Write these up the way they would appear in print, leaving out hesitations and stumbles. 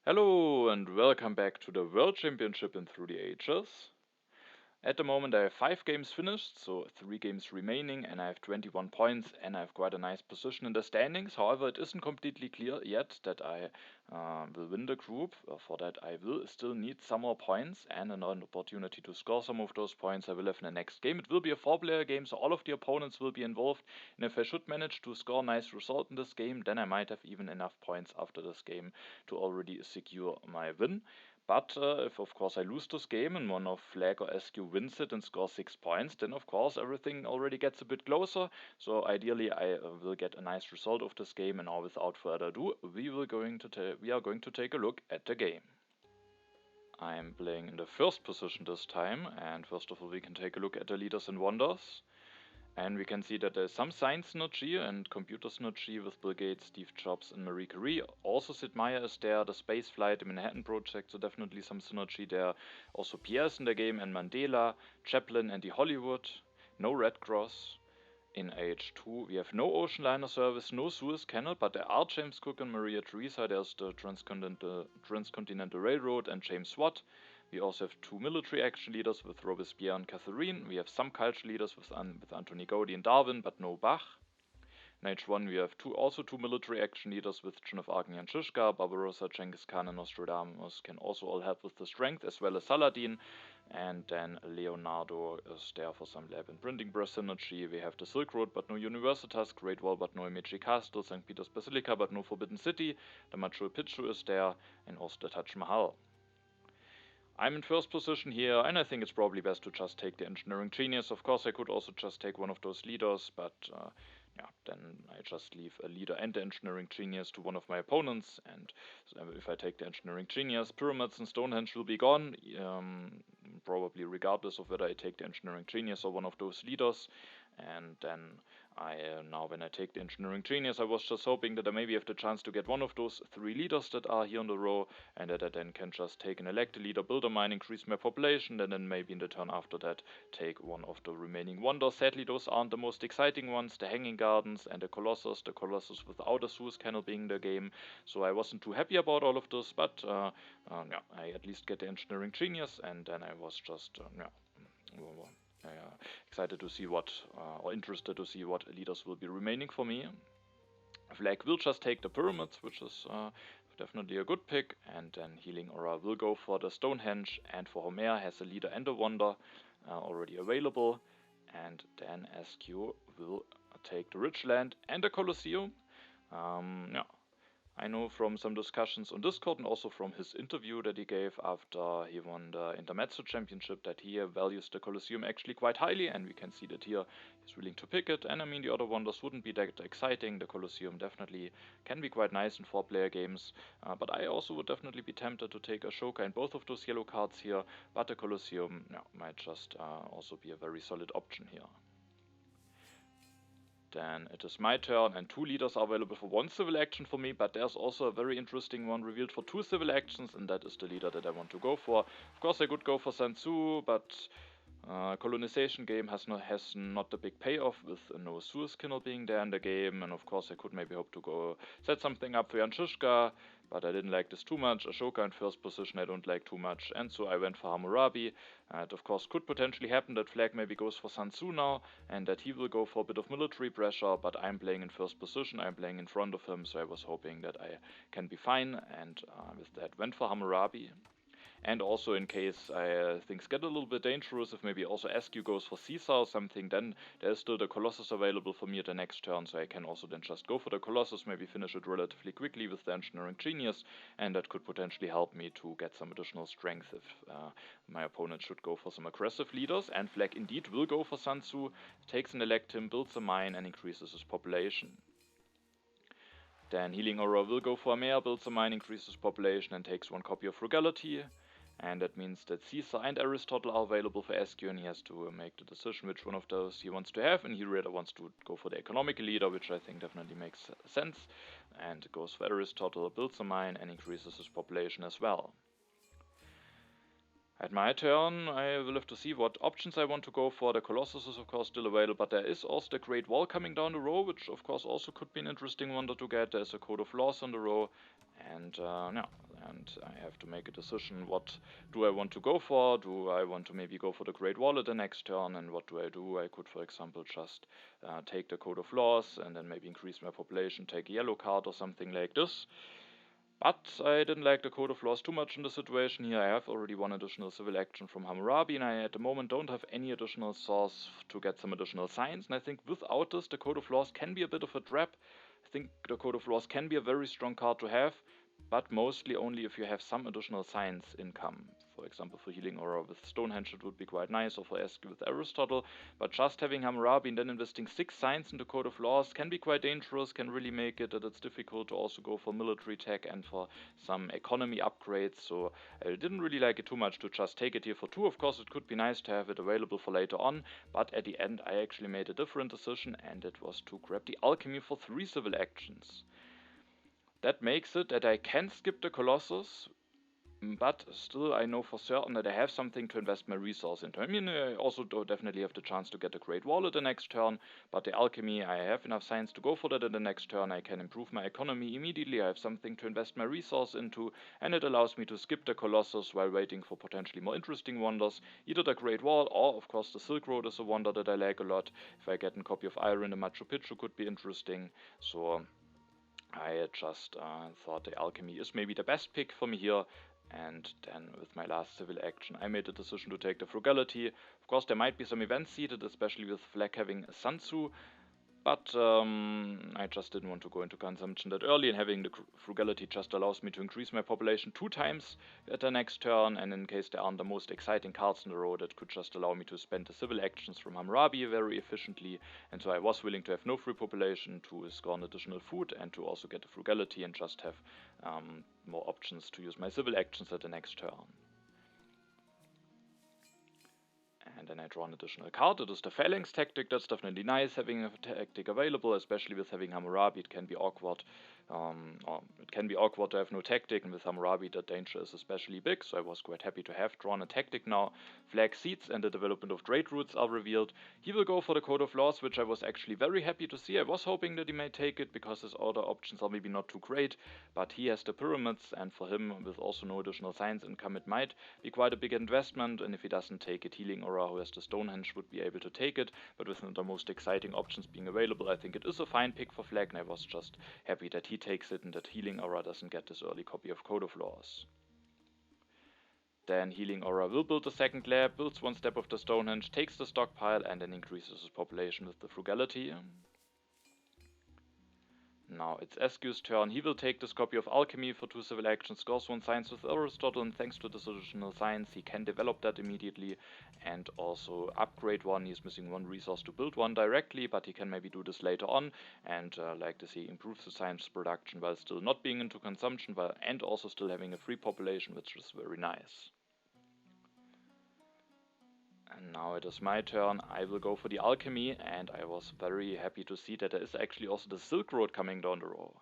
Hello and welcome back to the World Championship in Through the Ages. At the moment I have 5 games finished, so 3 games remaining, and I have 21 points and I have quite a nice position in the standings. However, it isn't completely clear yet that I will win the group. For that I will still need some more points and an opportunity to score some of those points I will have in the next game. It will be a 4-player game, so all of the opponents will be involved, and if I should manage to score a nice result in this game, then I might have even enough points after this game to already secure my win. But if of course I lose this game and one of Flackk or SQ wins it and scores 6 points, then of course everything already gets a bit closer. So ideally I will get a nice result of this game, and now without further ado, we are going to take a look at the game. I'm playing in the first position this time, and first of all we can take a look at the leaders and wonders. And we can see that there's some science synergy and computer synergy with Bill Gates, Steve Jobs, and Marie Curie. Also, Sid Meier is there, the space flight, the Manhattan Project, so definitely some synergy there. Also, Pierre's in the game, and Mandela, Chaplin, and the Hollywood. No Red Cross. In age 2, we have no ocean liner service, no Suez Canal, but there are James Cook and Maria Theresa. There's the Transcontinental Railroad and James Watt. We also have 2 military action leaders with Robespierre and Catherine. We have some culture leaders with Anthony Gaudi and Darwin, but no Bach. In H1 we have also two military action leaders with Joan of Arc and Jan Žižka. Barbarossa, Genghis Khan, and Nostradamus can also all help with the strength, as well as Saladin. And then Leonardo is there for some lab and printing press synergy. We have the Silk Road but no Universitas, Great Wall but no Emichi Castle, St. Peter's Basilica but no Forbidden City. The Machu Picchu is there, and also the Taj Mahal. I'm in first position here, and I think it's probably best to just take the engineering genius. Of course I could also just take one of those leaders, but yeah, then I just leave a leader and the engineering genius to one of my opponents, and if I take the engineering genius, pyramids and Stonehenge will be gone, probably regardless of whether I take the engineering genius or one of those leaders. And then now when I take the engineering genius, I was just hoping that I maybe have the chance to get one of those 3 leaders that are here in the row, and that I then can just take an elect a leader, build a mine, increase my population, and then maybe in the turn after that take one of the remaining wonders. Sadly, those aren't the most exciting ones, the Hanging Gardens and the Colossus without a Suez Canal being in the game, so I wasn't too happy about all of this, but yeah, I at least get the engineering genius, and then I was just excited to see what, or interested to see what leaders will be remaining for me. Flackk will just take the pyramids, which is definitely a good pick, and then HealingAura will go for the Stonehenge, and for Homer has a leader and a wonder already available, and then SQ will take the Richland and the Colosseum. Yeah, I know from some discussions on Discord and also from his interview that he gave after he won the Intermezzo Championship that he values the Colosseum actually quite highly, and we can see that here he's willing to pick it. And I mean, the other wonders wouldn't be that exciting. The Colosseum definitely can be quite nice in 4-player games, but I also would definitely be tempted to take Ashoka in both of those yellow cards here, but the Colosseum might just also be a very solid option here. Then it is my turn, and 2 leaders are available for 1 civil action for me, but there's also a very interesting one revealed for 2 civil actions, and that is the leader that I want to go for. Of course I could go for Sun Tzu, but colonization game has not the big payoff with no Suez Canal being there in the game, and of course I could maybe hope to go set something up for Jan Žižka, but I didn't like this too much. Ashoka in first position I don't like too much, and so I went for Hammurabi. It of course could potentially happen that Flackk maybe goes for Sun Tzu now, and that he will go for a bit of military pressure, but I'm playing in first position, I'm playing in front of him, so I was hoping that I can be fine, and with that went for Hammurabi. And also in case things get a little bit dangerous, if maybe also SQ goes for Caesar or something, then there's still the Colossus available for me at the next turn, so I can also then just go for the Colossus, maybe finish it relatively quickly with the Engineering Genius, and that could potentially help me to get some additional strength if my opponent should go for some aggressive leaders. And Flackk indeed will go for Sun Tzu, takes an elect him, builds a mine, and increases his population. Then HealingAura will go for a mare, builds a mine, increases population, and takes 1 copy of Frugality. And that means that Caesar and Aristotle are available for SQ, and he has to make the decision which one of those he wants to have, and he really wants to go for the economic leader, which I think definitely makes sense, and goes for Aristotle, builds a mine, and increases his population as well. At my turn, I will have to see what options I want to go for. The Colossus is of course still available, but there is also the Great Wall coming down the row, which of course also could be an interesting wonder to get. There's a Code of Laws on the row, and and I have to make a decision. What do I want to go for? Do I want to maybe go for the Great Wall at the next turn, and what do? I could, for example, just take the Code of Laws and then maybe increase my population, take a yellow card or something like this. But I didn't like the Code of Laws too much in the situation here. I have already one additional civil action from Hammurabi, and I at the moment don't have any additional source to get some additional signs. And I think without this, the Code of Laws can be a bit of a trap. I think the Code of Laws can be a very strong card to have, but mostly only if you have some additional signs income. For example, for HealingAura with Stonehenge it would be quite nice, or for SQ with Aristotle, but just having Hammurabi and then investing 6 signs in the Code of Laws can be quite dangerous, can really make it that it's difficult to also go for military tech and for some economy upgrades, so I didn't really like it too much to just take it here for 2. Of course, it could be nice to have it available for later on, but at the end I actually made a different decision, and it was to grab the Alchemy for 3 civil actions. That makes it that I can skip the Colossus, but still I know for certain that I have something to invest my resource into. I mean, I also do definitely have the chance to get the Great Wall at the next turn, but the Alchemy, I have enough science to go for that at the next turn. I can improve my economy immediately, I have something to invest my resource into, and it allows me to skip the Colossus while waiting for potentially more interesting wonders. Either the Great Wall, or of course the Silk Road is a wonder that I like a lot. If I get a copy of Iron, the Machu Picchu could be interesting, so I just thought the Alchemy is maybe the best pick for me here, and then with my last civil action I made the decision to take the Frugality. Of course there might be some events seated, especially with Flackk having Sun Tzu, but I just didn't want to go into consumption that early, and having the Frugality just allows me to increase my population 2 times at the next turn, and in case there aren't the most exciting cards in the row, it could just allow me to spend the civil actions from Hammurabi very efficiently, and so I was willing to have no free population, to score an additional food, and to also get the Frugality and just have more options to use my civil actions at the next turn. And then I draw an additional card. It is the Phalanx tactic. That's definitely nice, having a tactic available, especially with having Hammurabi. It can be awkward, or it can be awkward to have no tactic, and with Hammurabi the danger is especially big, so I was quite happy to have drawn a tactic now. Flag Seeds and the development of Trade Routes are revealed. He will go for the Code of Laws, which I was actually very happy to see. I was hoping that he may take it, because his other options are maybe not too great, but he has the Pyramids, and for him, with also no additional science income, it might be quite a big investment, and if he doesn't take it, HealingAura, who has the Stonehenge, would be able to take it, but with the most exciting options being available, I think it is a fine pick for Flackk, and I was just happy that he takes it and that HealingAura doesn't get this early copy of Code of Laws. Then HealingAura will build the second lab, builds 1 step of the Stonehenge, takes the stockpile, and then increases his population with the Frugality. Now it's SQ's turn. He will take this copy of Alchemy for 2 civil actions, scores 1 science with Aristotle, and thanks to this additional science he can develop that immediately and also upgrade 1. He's missing 1 resource to build 1 directly, but he can maybe do this later on, and like to see, improves the science production while still not being into consumption, and also still having a free population, which is very nice. And now it is my turn. I will go for the Alchemy, and I was very happy to see that there is actually also the Silk Road coming down the row.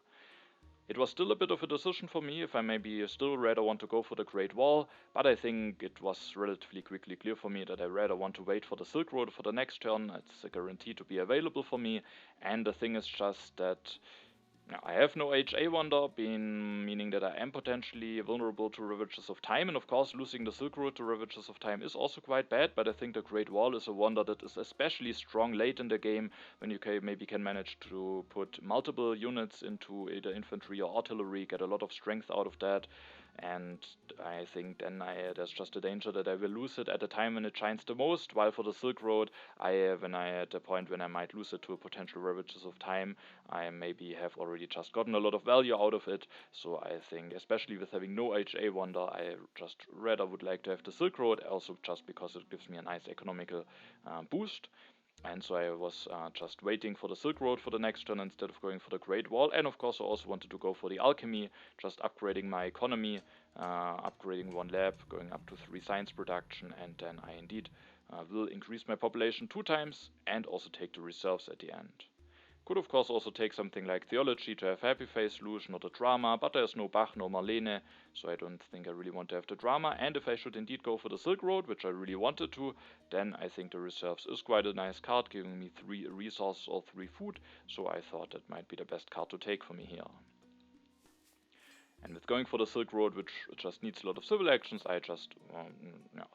It was still a bit of a decision for me if I maybe still rather want to go for the Great Wall, but I think it was relatively quickly clear for me that I rather want to wait for the Silk Road for the next turn. It's a guarantee to be available for me, and the thing is just that I have no HA wonder, meaning that I am potentially vulnerable to Ravages of Time, and of course losing the Silk Road to Ravages of Time is also quite bad, but I think the Great Wall is a wonder that is especially strong late in the game, when you maybe can manage to put multiple units into either infantry or artillery, get a lot of strength out of that, and I think then there's just a danger that I will lose it at a time when it shines the most, while for the Silk Road, when I at a point when I might lose it to a potential Ravages of Time, I maybe have already just gotten a lot of value out of it, so I think, especially with having no HA wonder, I just rather would like to have the Silk Road, also just because it gives me a nice economical boost. And so I was just waiting for the Silk Road for the next turn instead of going for the Great Wall, and of course I also wanted to go for the Alchemy, just upgrading my economy, upgrading 1 lab, going up to 3 science production, and then I indeed will increase my population 2 times and also take the reserves at the end. Could of course also take something like Theology to have Happy Face Solution or the Drama, but there's no Bach, no Marlene, so I don't think I really want to have the Drama, and if I should indeed go for the Silk Road, which I really wanted to, then I think the Reserves is quite a nice card, giving me 3 resources or 3 food, so I thought that might be the best card to take for me here. And with going for the Silk Road, which just needs a lot of civil actions, I just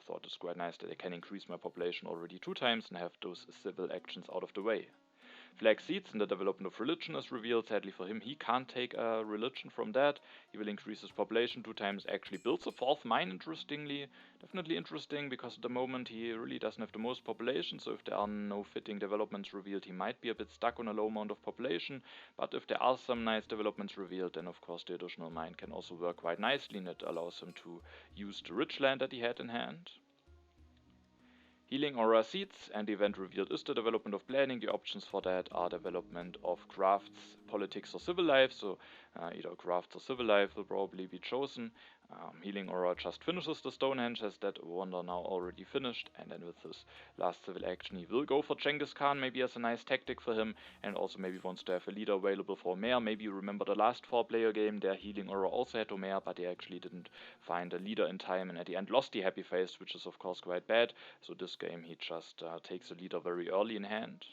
thought it's quite nice that I can increase my population already 2 times and have those civil actions out of the way. Flackk seeds in the development of religion is revealed. Sadly for him, he can't take a religion from that. He will increase his population 2 times, actually builds a 4th mine, interestingly. Definitely interesting, because at the moment he really doesn't have the most population, so if there are no fitting developments revealed, he might be a bit stuck on a low amount of population. But if there are some nice developments revealed, then of course the additional mine can also work quite nicely, and it allows him to use the rich land that he had in hand. HealingAura seeds, and the event revealed is the development of planning. The options for that are development of crafts, politics, or civil life. So either crafts or civil life will probably be chosen. HealingAura just finishes the Stonehenge, has that wonder now already finished, and then with his last civil action he will go for Genghis Khan, maybe as a nice tactic for him, and also maybe wants to have a leader available for Omer. Maybe you remember the last 4-player game, there HealingAura also had Omer, but he actually didn't find a leader in time, and at the end lost the happy face, which is of course quite bad. So this game he just takes a leader very early in hand.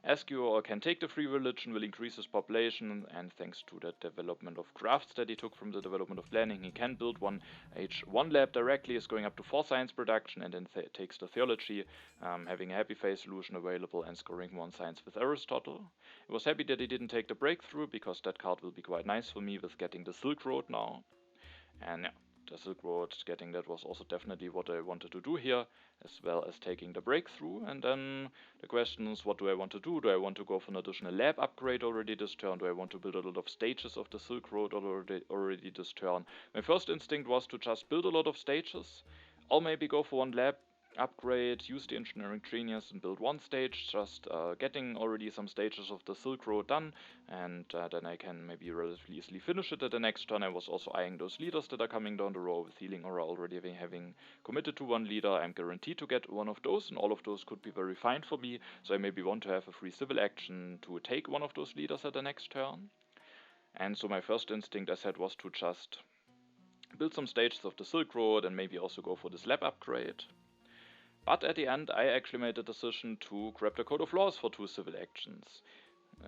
sqwndw can take the free religion, will increase his population, and thanks to the development of crafts that he took from the development of planning, he can build one H1 lab directly, is going up to 4 science production, and then takes the theology, having a happy face solution available and scoring 1 science with Aristotle. I was happy that he didn't take the breakthrough, because that card will be quite nice for me with getting the Silk Road now. And yeah, the Silk Road, getting that was also definitely what I wanted to do here, as well as taking the breakthrough. And then the question is, what do I want to do? Do I want to go for an additional lab upgrade already this turn? Do I want to build a lot of stages of the Silk Road already this turn? My first instinct was to just build a lot of stages, or maybe go for 1 lab upgrade, use the engineering genius and build 1 stage, just getting already some stages of the Silk Road done, and then I can maybe relatively easily finish it at the next turn. I was also eyeing those leaders that are coming down the road, with HealingAura already having committed to 1 leader. I'm guaranteed to get 1 of those, and all of those could be very fine for me, so I maybe want to have a free civil action to take 1 of those leaders at the next turn. And so my first instinct, I said, was to just build some stages of the Silk Road and maybe also go for this lab upgrade. But at the end, I actually made the decision to grab the Code of Laws for 2 civil actions.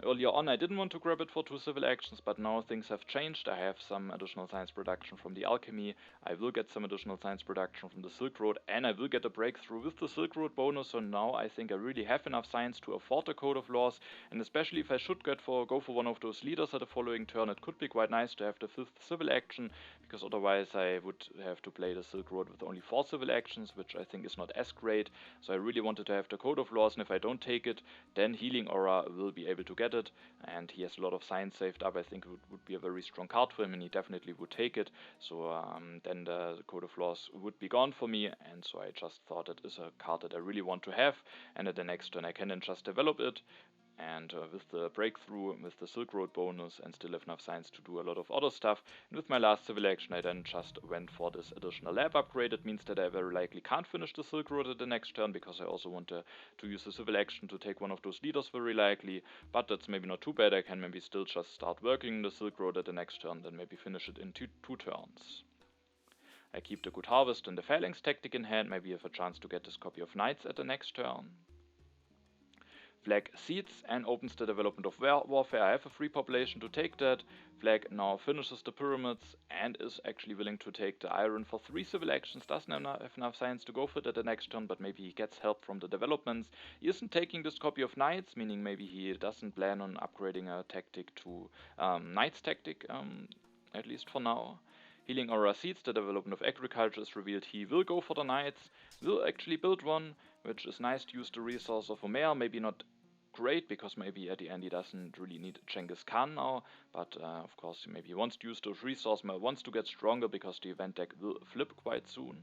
Earlier on, I didn't want to grab it for 2 civil actions, but now things have changed. I have some additional science production from the alchemy, I will get some additional science production from the Silk Road, and I will get a breakthrough with the Silk Road bonus, so now I think I really have enough science to afford the Code of Laws, and especially if I should go for 1 of those leaders at the following turn, it could be quite nice to have the 5th civil action, because otherwise I would have to play the Silk Road with only 4 civil actions, which I think is not as great. So I really wanted to have the Code of Laws, and if I don't take it, then HealingAura will be able to get it, and he has a lot of science saved up. I think it would be a very strong card for him, and he definitely would take it. So then the Code of Laws would be gone for me, and so I just thought it is a card that I really want to have, and at the next turn I can then just develop it. And with the breakthrough, with the Silk Road bonus, and still have enough science to do a lot of other stuff. And with my last civil action, I then just went for this additional lab upgrade. It means that I very likely can't finish the Silk Road at the next turn, because I also want to use the civil action to take 1 of those leaders very likely. But that's maybe not too bad. I can maybe still just start working the Silk Road at the next turn, then maybe finish it in 2 turns. I keep the Good Harvest and the Phalanx tactic in hand, maybe have a chance to get this copy of Knights at the next turn. Flackk seeds and opens the development of warfare. I have a free population to take that. Flackk now finishes the pyramids and is actually willing to take the iron for 3 civil actions. Doesn't have enough science to go for it at the next turn, but maybe he gets help from the developments. He isn't taking this copy of Knights, meaning maybe he doesn't plan on upgrading a tactic to Knights tactic, at least for now. HealingAura seeds, the development of agriculture is revealed. He will go for the Knights, will actually build 1, which is nice to use the resource of Omer, maybe not great, because maybe at the end he doesn't really need Genghis Khan now, but of course maybe he wants to use those resources, wants to get stronger, because the event deck will flip quite soon.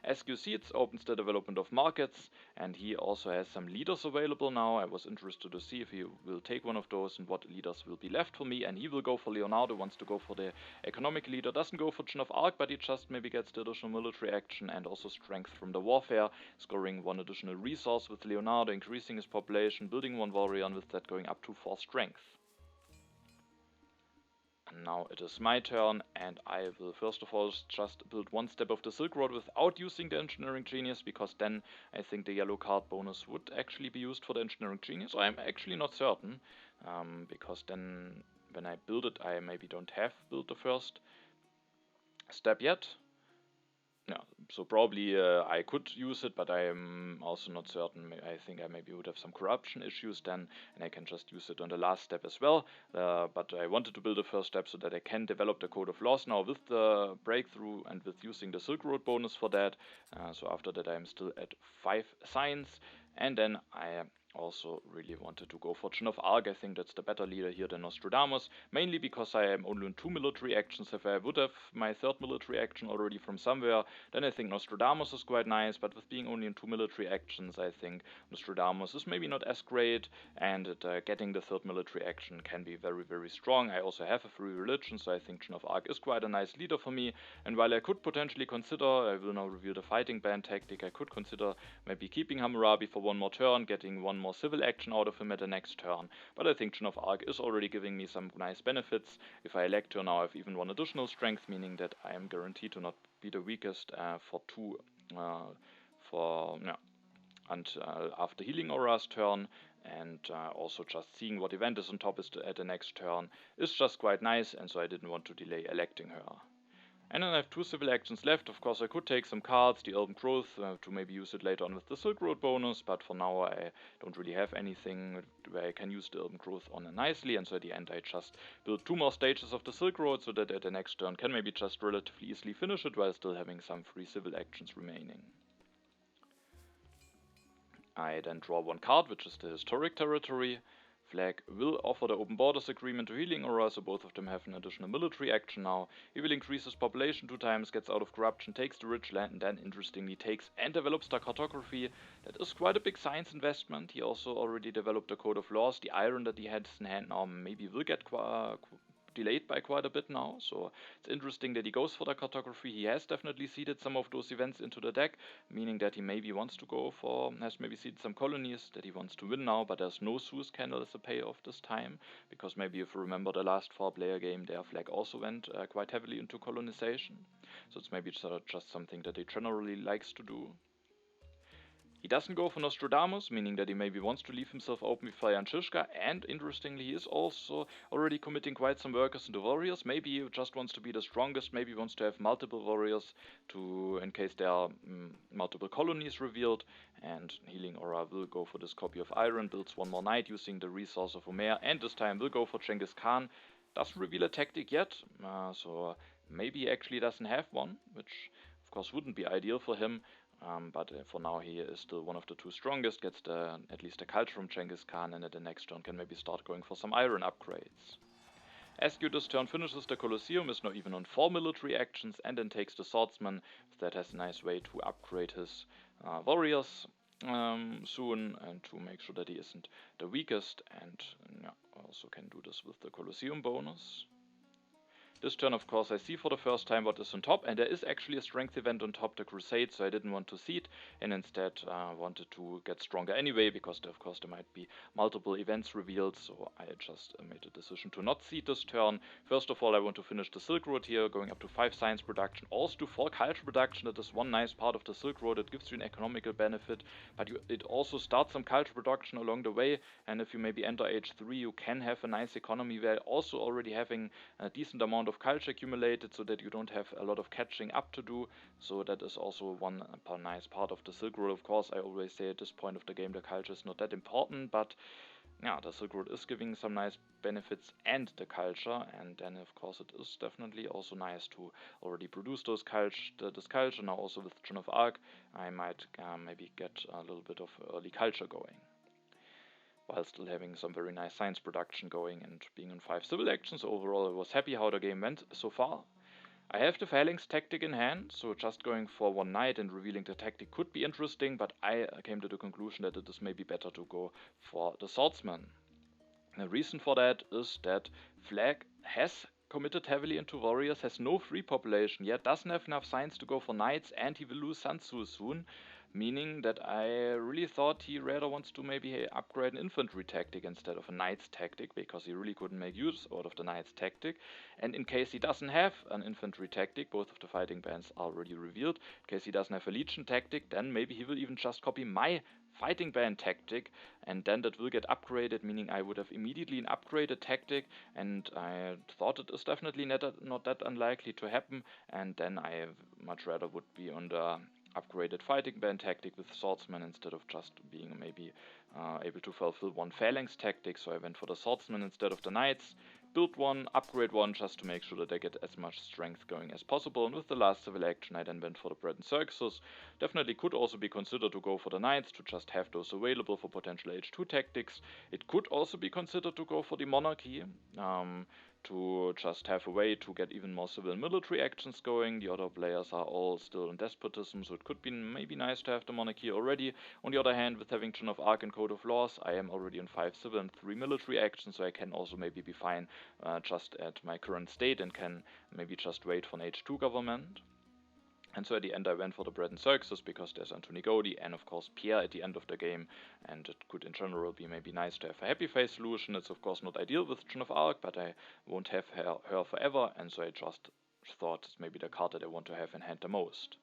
SQ Seeds opens the development of markets, and he also has some leaders available now. I was interested to see if he will take 1 of those and what leaders will be left for me, and he will go for Leonardo, wants to go for the economic leader, doesn't go for Joan of Arc, but he just maybe gets the additional military action and also strength from the warfare, scoring 1 additional resource with Leonardo, increasing his population, building 1 warrior, and with that going up to 4 strength. Now it is my turn, and I will first of all just build 1 step of the Silk Road without using the Engineering Genius, because then I think the yellow card bonus would actually be used for the Engineering Genius. I'm actually not certain, because then when I build it, I maybe don't have built the first step yet. Yeah, so probably I could use it, but I am also not certain. I think I maybe would have some corruption issues then, and I can just use it on the last step as well. But I wanted to build the first step so that I can develop the Code of Laws now with the breakthrough and with using the Silk Road bonus for that. So after that I'm still at 5 signs, and then I also really wanted to go for Chin of Arc. I think that's the better leader here than Nostradamus, mainly because I am only on 2 military actions. If I would have my 3rd military action already from somewhere, then I think Nostradamus is quite nice, but with being only in 2 military actions, I think Nostradamus is maybe not as great, and getting the 3rd military action can be very, very strong. I also have a free religion, so I think Chin of Arc is quite a nice leader for me, and while I could potentially consider, I will now reveal the fighting band tactic, I could consider maybe keeping Hammurabi for 1 more turn, getting 1 more civil action out of him at the next turn, but I think Chin of Arc is already giving me some nice benefits. If I elect her now, I have even 1 additional strength, meaning that I am guaranteed to not be the weakest for 2 until after HealingAura's turn, and also just seeing what event is on top at the next turn is just quite nice, and so I didn't want to delay electing her. And then I have 2 civil actions left. Of course I could take some cards, the Urban Growth, to maybe use it later on with the Silk Road bonus, but for now I don't really have anything where I can use the Urban Growth on it nicely, and so at the end I just build 2 more stages of the Silk Road so that at the next turn can maybe just relatively easily finish it while still having some free civil actions remaining. I then draw 1 card, which is the Historic Territory. Flackk will offer the Open Borders Agreement to HealingAura, so both of them have an additional military action now. He will increase his population 2 times, gets out of corruption, takes the rich land, and then interestingly takes and develops the cartography. That is quite a big science investment. He also already developed the Code of Laws. The iron that he has in hand now maybe will get delayed by quite a bit now, so it's interesting that he goes for the cartography. He has definitely seeded some of those events into the deck, meaning that he maybe wants to go for, has maybe seeded some colonies that he wants to win now, but there's no Suez Canal as a payoff this time, because maybe if you remember the last 4-player game, their Flackk also went quite heavily into colonization, so it's maybe just something that he generally likes to do. He doesn't go for Nostradamus, meaning that he maybe wants to leave himself open with Fire and Shishka, and interestingly he is also already committing quite some workers into warriors. Maybe he just wants to be the strongest, maybe he wants to have multiple warriors in case there are multiple colonies revealed, and HealingAura will go for this copy of Iron, builds 1 more knight using the resource of Omer, and this time will go for Genghis Khan. Doesn't reveal a tactic yet, so maybe he actually doesn't have one, which of course wouldn't be ideal for him. But for now he is still one of the 2 strongest, gets at least the culture from Genghis Khan, and at the next turn can maybe start going for some iron upgrades. SQ this turn finishes the Colosseum, is now even on 4 military actions, and then takes the Swordsman. That has a nice way to upgrade his warriors soon, and to make sure that he isn't the weakest, and also can do this with the Colosseum bonus. This turn, of course, I see for the first time what is on top, and there is actually a strength event on top, the Crusade, so I didn't want to seed, and instead wanted to get stronger anyway, because of course there might be multiple events revealed, so I just made a decision to not seed this turn. First of all, I want to finish the Silk Road here, going up to 5 science production, also to 4 culture production. That is one nice part of the Silk Road. It gives you an economical benefit, but it also starts some culture production along the way, and if you maybe enter age 3, you can have a nice economy where also already having a decent amount of culture accumulated, so that you don't have a lot of catching up to do. So that is also one nice part of the Silk Road. Of course, I always say at this point of the game the culture is not that important, but yeah, the Silk Road is giving some nice benefits and the culture, and then of course it is definitely also nice to already produce this culture. Now also with Joan of Arc, I might maybe get a little bit of early culture going, while still having some very nice science production going and being on 5 civil actions. So overall I was happy how the game went so far. I have the Phalanx tactic in hand, so just going for 1 knight and revealing the tactic could be interesting, but I came to the conclusion that it is maybe better to go for the Swordsman. The reason for that is that Flackk has committed heavily into warriors, has no free population yet, doesn't have enough science to go for knights, and he will lose Sun Tzu soon. meaning that I really thought he rather wants to maybe upgrade an infantry tactic instead of a knight's tactic, because he really couldn't make use out of the knight's tactic. And in case he doesn't have an infantry tactic, both of the fighting bands are already revealed, in case he doesn't have a legion tactic, then maybe he will even just copy my fighting band tactic, and then that will get upgraded, meaning I would have immediately an upgraded tactic, and I thought it is definitely not that unlikely to happen, and then I much rather would be on the upgraded fighting band tactic with swordsman instead of just being maybe able to fulfill one phalanx tactic. So I went for the swordsman instead of the knights, build one, upgrade one, just to make sure that I get as much strength going as possible. And with the last civil action I then went for the bread and circuses. Definitely could also be considered to go for the knights, to just have those available for potential H2 tactics. It could also be considered to go for the monarchy, to just have a way to get even more civil and military actions going. The other players are all still in despotism, so it could be maybe nice to have the monarchy already. On the other hand, with having Joan of Arc and Code of Laws, I am already on 5 civil and 3 military actions, so I can also maybe be fine just at my current state and can maybe just wait for an H2 government. And so at the end I went for the bread and circuses because there's Anthony Godi and of course Pierre at the end of the game, and it could in general be maybe nice to have a happy face solution. It's of course not ideal with Joan of Arc, but I won't have her forever, and so I just thought it's maybe the card that I want to have in hand the most.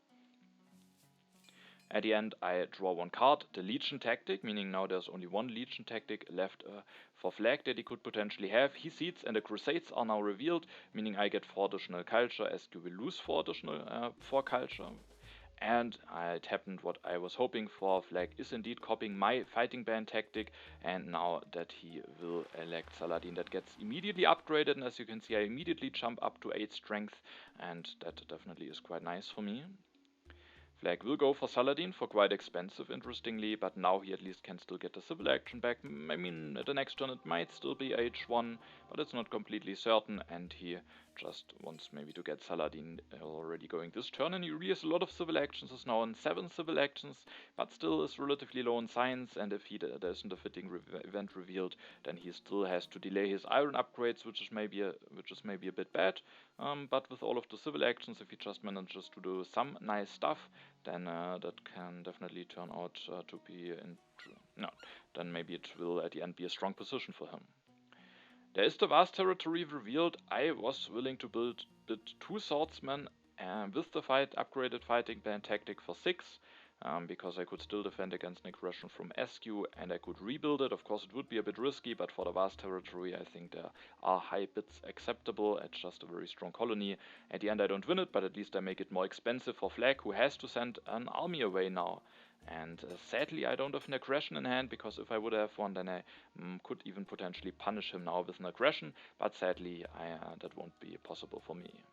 At the end I draw one card, the Legion tactic, meaning now there's only one Legion tactic left for Flackk that he could potentially have. He seeds and the Crusades are now revealed, meaning I get 4 additional culture, as you will lose 4 additional 4 culture. And it happened what I was hoping for. Flackk is indeed copying my fighting band tactic, and now that he will elect Saladin, that gets immediately upgraded, and as you can see I immediately jump up to 8 strength, and that definitely is quite nice for me. Flackk will go for Saladin for quite expensive, interestingly, but now he at least can still get the civil action back. I mean, at the next turn it might still be H1, but it's not completely certain, and he just wants maybe to get Saladin already going this turn, and he really has a lot of civil actions, is now on 7 civil actions, but still is relatively low in science, and if there isn't a fitting event revealed, then he still has to delay his iron upgrades, which is maybe a bit bad, but with all of the civil actions, if he just manages to do some nice stuff, then that can definitely turn out to be then maybe it will at the end be a strong position for him. There is the vast territory revealed. I was willing to build 2 swordsmen with the upgraded fighting band tactic for 6, because I could still defend against an aggression from SQ, and I could rebuild it. Of course it would be a bit risky, but for the vast territory I think there are high bits acceptable. It's just a very strong colony. At the end I don't win it, but at least I make it more expensive for Flackk, who has to send an army away now. And sadly I don't have an aggression in hand, because if I would have one then I could even potentially punish him now with an aggression, but sadly that won't be possible for me.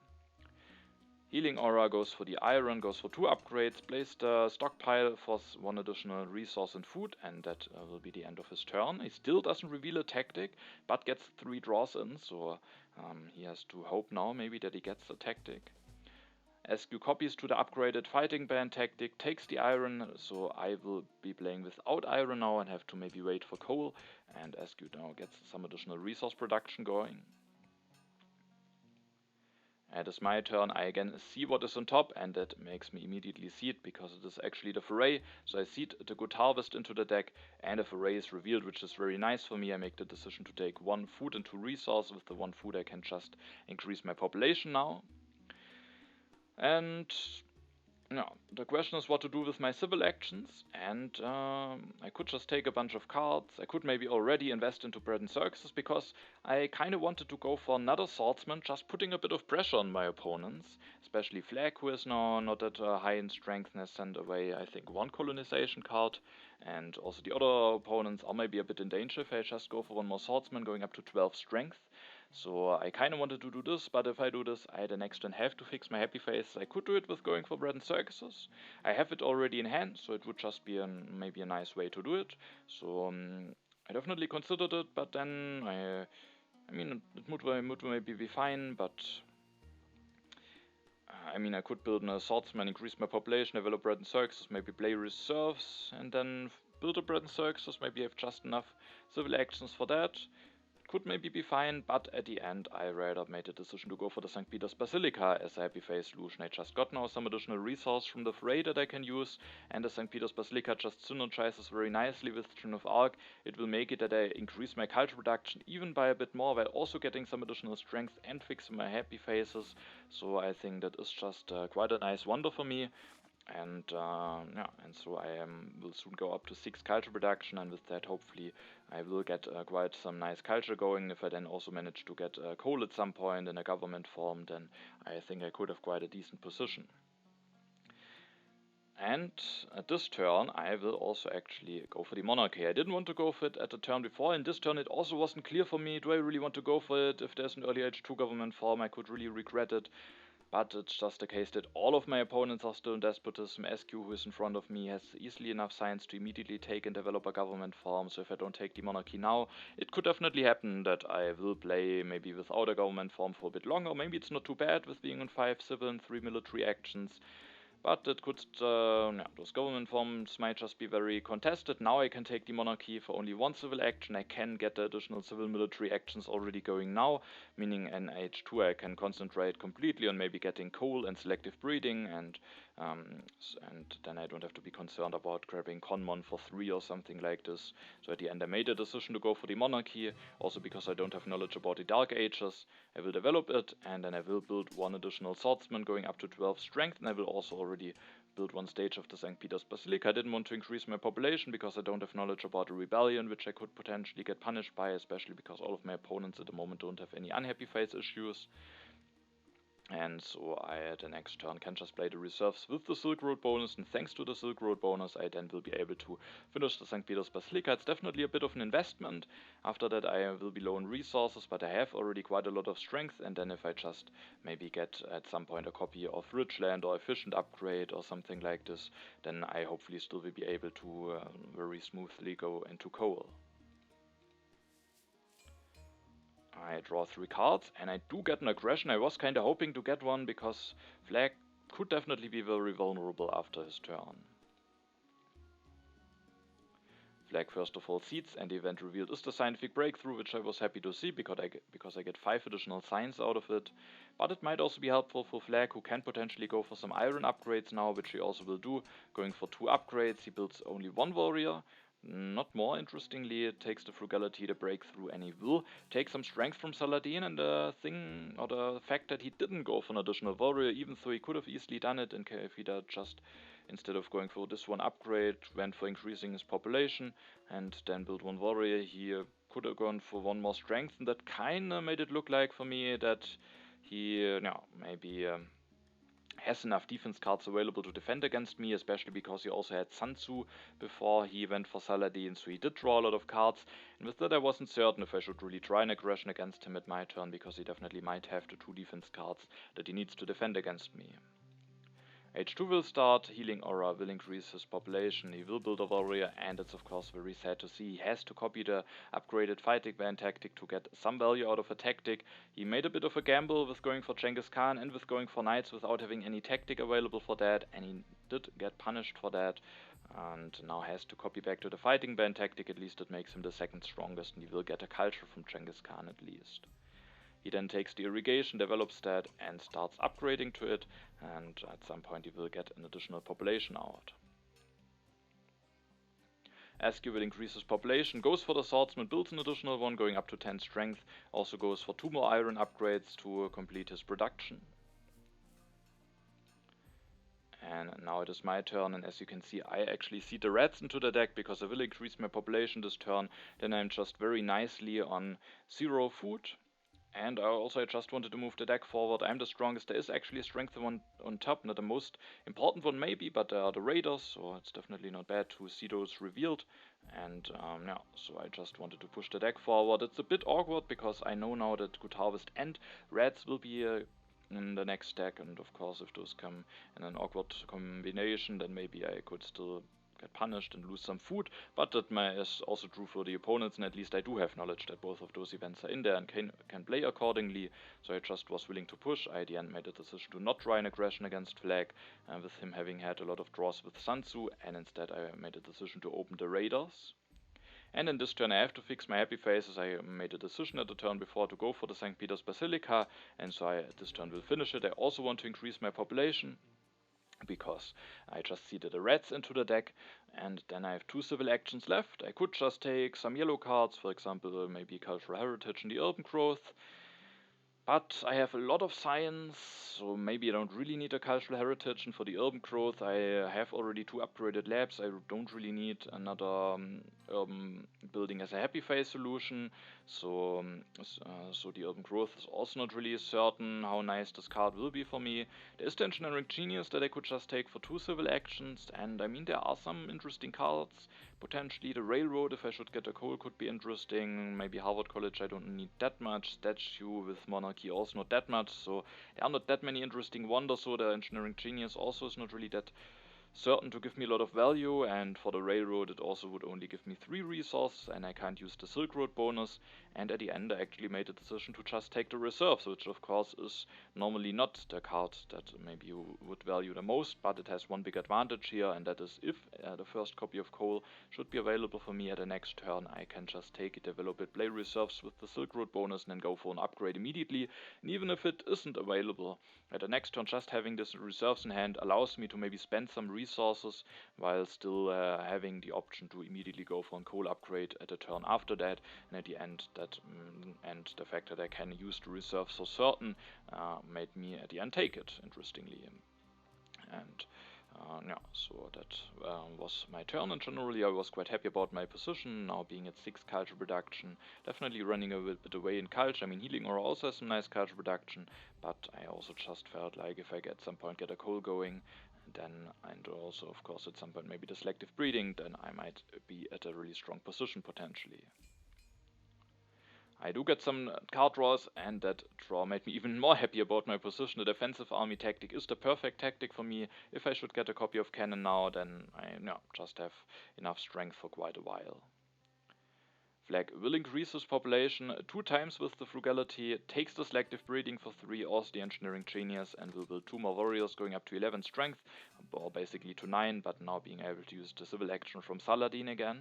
HealingAura goes for the iron, goes for 2 upgrades, plays the stockpile for 1 additional resource and food, and that will be the end of his turn. He still doesn't reveal a tactic, but gets 3 draws in, so he has to hope now maybe that he gets a tactic. SQ copies to the upgraded fighting band tactic, takes the iron, so I will be playing without iron now and have to maybe wait for coal, and SQ now gets some additional resource production going. It is my turn. I again see what is on top, and that makes me immediately seed, because it is actually the foray. So I seed the good harvest into the deck, and a foray is revealed, which is very nice for me. I make the decision to take 1 food and 2 resources. With the 1 food I can just increase my population now. And the question is what to do with my civil actions, and I could just take a bunch of cards. I could maybe already invest into bread and circuses, because I kind of wanted to go for another swordsman, just putting a bit of pressure on my opponents, especially Flackk, who is now not that high in strength and has sent away I think 1 colonization card, and also the other opponents are maybe a bit in danger if I just go for 1 more swordsman going up to 12 strength. So I kind of wanted to do this, but if I do this, I the next turn have to fix my happy face. I could do it with going for bread and circuses. I have it already in hand, so it would just be maybe a nice way to do it. So I definitely considered it, but then I mean it would maybe be fine, but I mean I could build a swordsman, increase my population, develop bread and circuses, maybe play reserves, and then build a bread and circuses. Maybe I have just enough civil actions for that. could maybe be fine, but at the end I rather made the decision to go for the St. Peter's Basilica as a happy face solution. I just got now some additional resource from the fray that I can use, and the St. Peter's Basilica just synergizes very nicely with Joan of Arc. It will make it that I increase my culture production even by a bit more, while also getting some additional strength and fixing my happy faces. So I think that is just quite a nice wonder for me. And so I will soon go up to 6 culture production, and with that hopefully I will get quite some nice culture going. If I then also manage to get coal at some point in a government form, then I think I could have quite a decent position. And at this turn I will also actually go for the monarchy. I didn't want to go for it at the turn before. In this turn it also wasn't clear for me, do I really want to go for it? If there's an early H2 government form I could really regret it. But it's just the case that all of my opponents are still in despotism. SQ, who is in front of me, has easily enough science to immediately take and develop a government form. So if I don't take the monarchy now, it could definitely happen that I will play maybe without a government form for a bit longer. Maybe it's not too bad with being on 5 civil and 3 military actions. But it could, those government forms might just be very contested. Now I can take the monarchy for only 1 civil action. I can get the additional civil military actions already going now, meaning in H2 I can concentrate completely on maybe getting coal and selective breeding, and then I don't have to be concerned about grabbing Conmon for 3 or something like this. So at the end I made a decision to go for the monarchy, also because I don't have knowledge about the Dark Ages. I will develop it, and then I will build 1 additional swordsman going up to 12 strength, and I will also already build 1 stage of the St. Peter's Basilica. I didn't want to increase my population because I don't have knowledge about a rebellion, which I could potentially get punished by, especially because all of my opponents at the moment don't have any unhappy face issues. And so I, the next turn, can just play the reserves with the Silk Road bonus, and thanks to the Silk Road bonus I then will be able to finish the St. Peter's Basilica. It's definitely a bit of an investment. After that I will be low on resources, but I have already quite a lot of strength, and then if I just maybe get at some point a copy of Ridgeland or Efficient Upgrade or something like this, then I hopefully still will be able to very smoothly go into coal. I draw 3 cards, and I do get an aggression. I was kinda hoping to get one, because Flackk could definitely be very vulnerable after his turn. Flackk first of all seeds, and the event revealed is the scientific breakthrough, which I was happy to see, because I get 5 additional signs out of it. But it might also be helpful for Flackk, who can potentially go for some iron upgrades now, which he also will do. Going for 2 upgrades, he builds only 1 warrior. Not more interestingly, it takes the frugality, the breakthrough, and he will take some strength from Saladin, and the thing, or the fact that he didn't go for an additional warrior, even though he could have easily done it if he just, instead of going for this 1 upgrade, went for increasing his population and then build 1 warrior, he could have gone for 1 more strength, and that kinda made it look like for me that he, maybe has enough defense cards available to defend against me, especially because he also had Sun Tzu before he went for Saladin, so he did draw a lot of cards, and with that I wasn't certain if I should really try an aggression against him at my turn, because he definitely might have the 2 defense cards that he needs to defend against me. H2 will start, HealingAura will increase his population, he will build a warrior, and it's of course very sad to see he has to copy the upgraded fighting band tactic to get some value out of a tactic. He made a bit of a gamble with going for Genghis Khan and with going for knights without having any tactic available for that, and he did get punished for that, and now has to copy back to the fighting band tactic. At least it makes him the 2nd strongest, and he will get a culture from Genghis Khan at least. He then takes the irrigation, develops that, and starts upgrading to it, and at some point he will get an additional population out. Askew will increase his population, goes for the swordsman, builds an additional 1 going up to 10 strength, also goes for 2 more iron upgrades to complete his production. And now it is my turn, and as you can see I actually seed the rats into the deck because I will increase my population this turn. Then I'm just very nicely on 0 food. And I just wanted to move the deck forward. I'm the strongest. There is actually a strength one on top, not the most important one maybe, but there are the raiders, so it's definitely not bad to see those revealed. And so I just wanted to push the deck forward. It's a bit awkward because I know now that Good Harvest and rats will be in the next deck, and of course if those come in an awkward combination, then maybe I could still get punished and lose some food, but that is also true for the opponents, and at least I do have knowledge that both of those events are in there and can play accordingly, so I just was willing to push. I at the end made a decision to not try an aggression against Flackk, with him having had a lot of draws with Sun Tzu, and instead I made a decision to open the raiders. And in this turn I have to fix my happy faces. I made a decision at the turn before to go for the St. Peter's Basilica, and so I this turn will finish it. I also want to increase my population, because I just seeded the reds into the deck, and then I have 2 civil actions left. I could just take some yellow cards, for example maybe Cultural Heritage and the Urban Growth, but I have a lot of science, so maybe I don't really need a Cultural Heritage, and for the Urban Growth I have already 2 upgraded labs. I don't really need another urban building as a happy face solution, so so the Urban Growth is also not really certain how nice this card will be for me. There is the Engineering Genius that I could just take for 2 civil actions, and I mean there are some interesting cards. Potentially the Railroad, if I should get a coal, could be interesting. Maybe Harvard College, I don't need that much. Statue with Monarchy, also not that much. So there are not that many interesting wonders. So the Engineering Genius also is not really that certain to give me a lot of value, and for the Railroad it also would only give me 3 resources, and I can't use the Silk Road bonus. And at the end I actually made a decision to just take the reserves, which of course is normally not the card that maybe you would value the most, but it has one big advantage here, and that is if the first copy of coal should be available for me at the next turn, I can just take it, develop it, play reserves with the Silk Road bonus, and then go for an upgrade immediately. And even if it isn't available at the next turn, just having this reserves in hand allows me to maybe spend some resources while still having the option to immediately go for a coal upgrade at the turn after that. And at the end, and the fact that I can use the reserves for certain made me at the end take it, interestingly. And yeah, so that was my turn, and generally I was quite happy about my position, now being at 6 culture production, definitely running a bit away in culture. I mean, HealingAura also has some nice culture production, but I also just felt like if I at some point get a coal going, then, and also of course at some point maybe the selective breeding, then I might be at a really strong position potentially. I do get some card draws, and that draw made me even more happy about my position. The defensive army tactic is the perfect tactic for me. If I should get a copy of cannon now, then I just have enough strength for quite a while. Flackk will increase his population 2 times with the frugality, takes the selective breeding for 3, also the engineering genius, and will build 2 more warriors going up to 11 strength, or basically to 9, but now being able to use the civil action from Saladin again.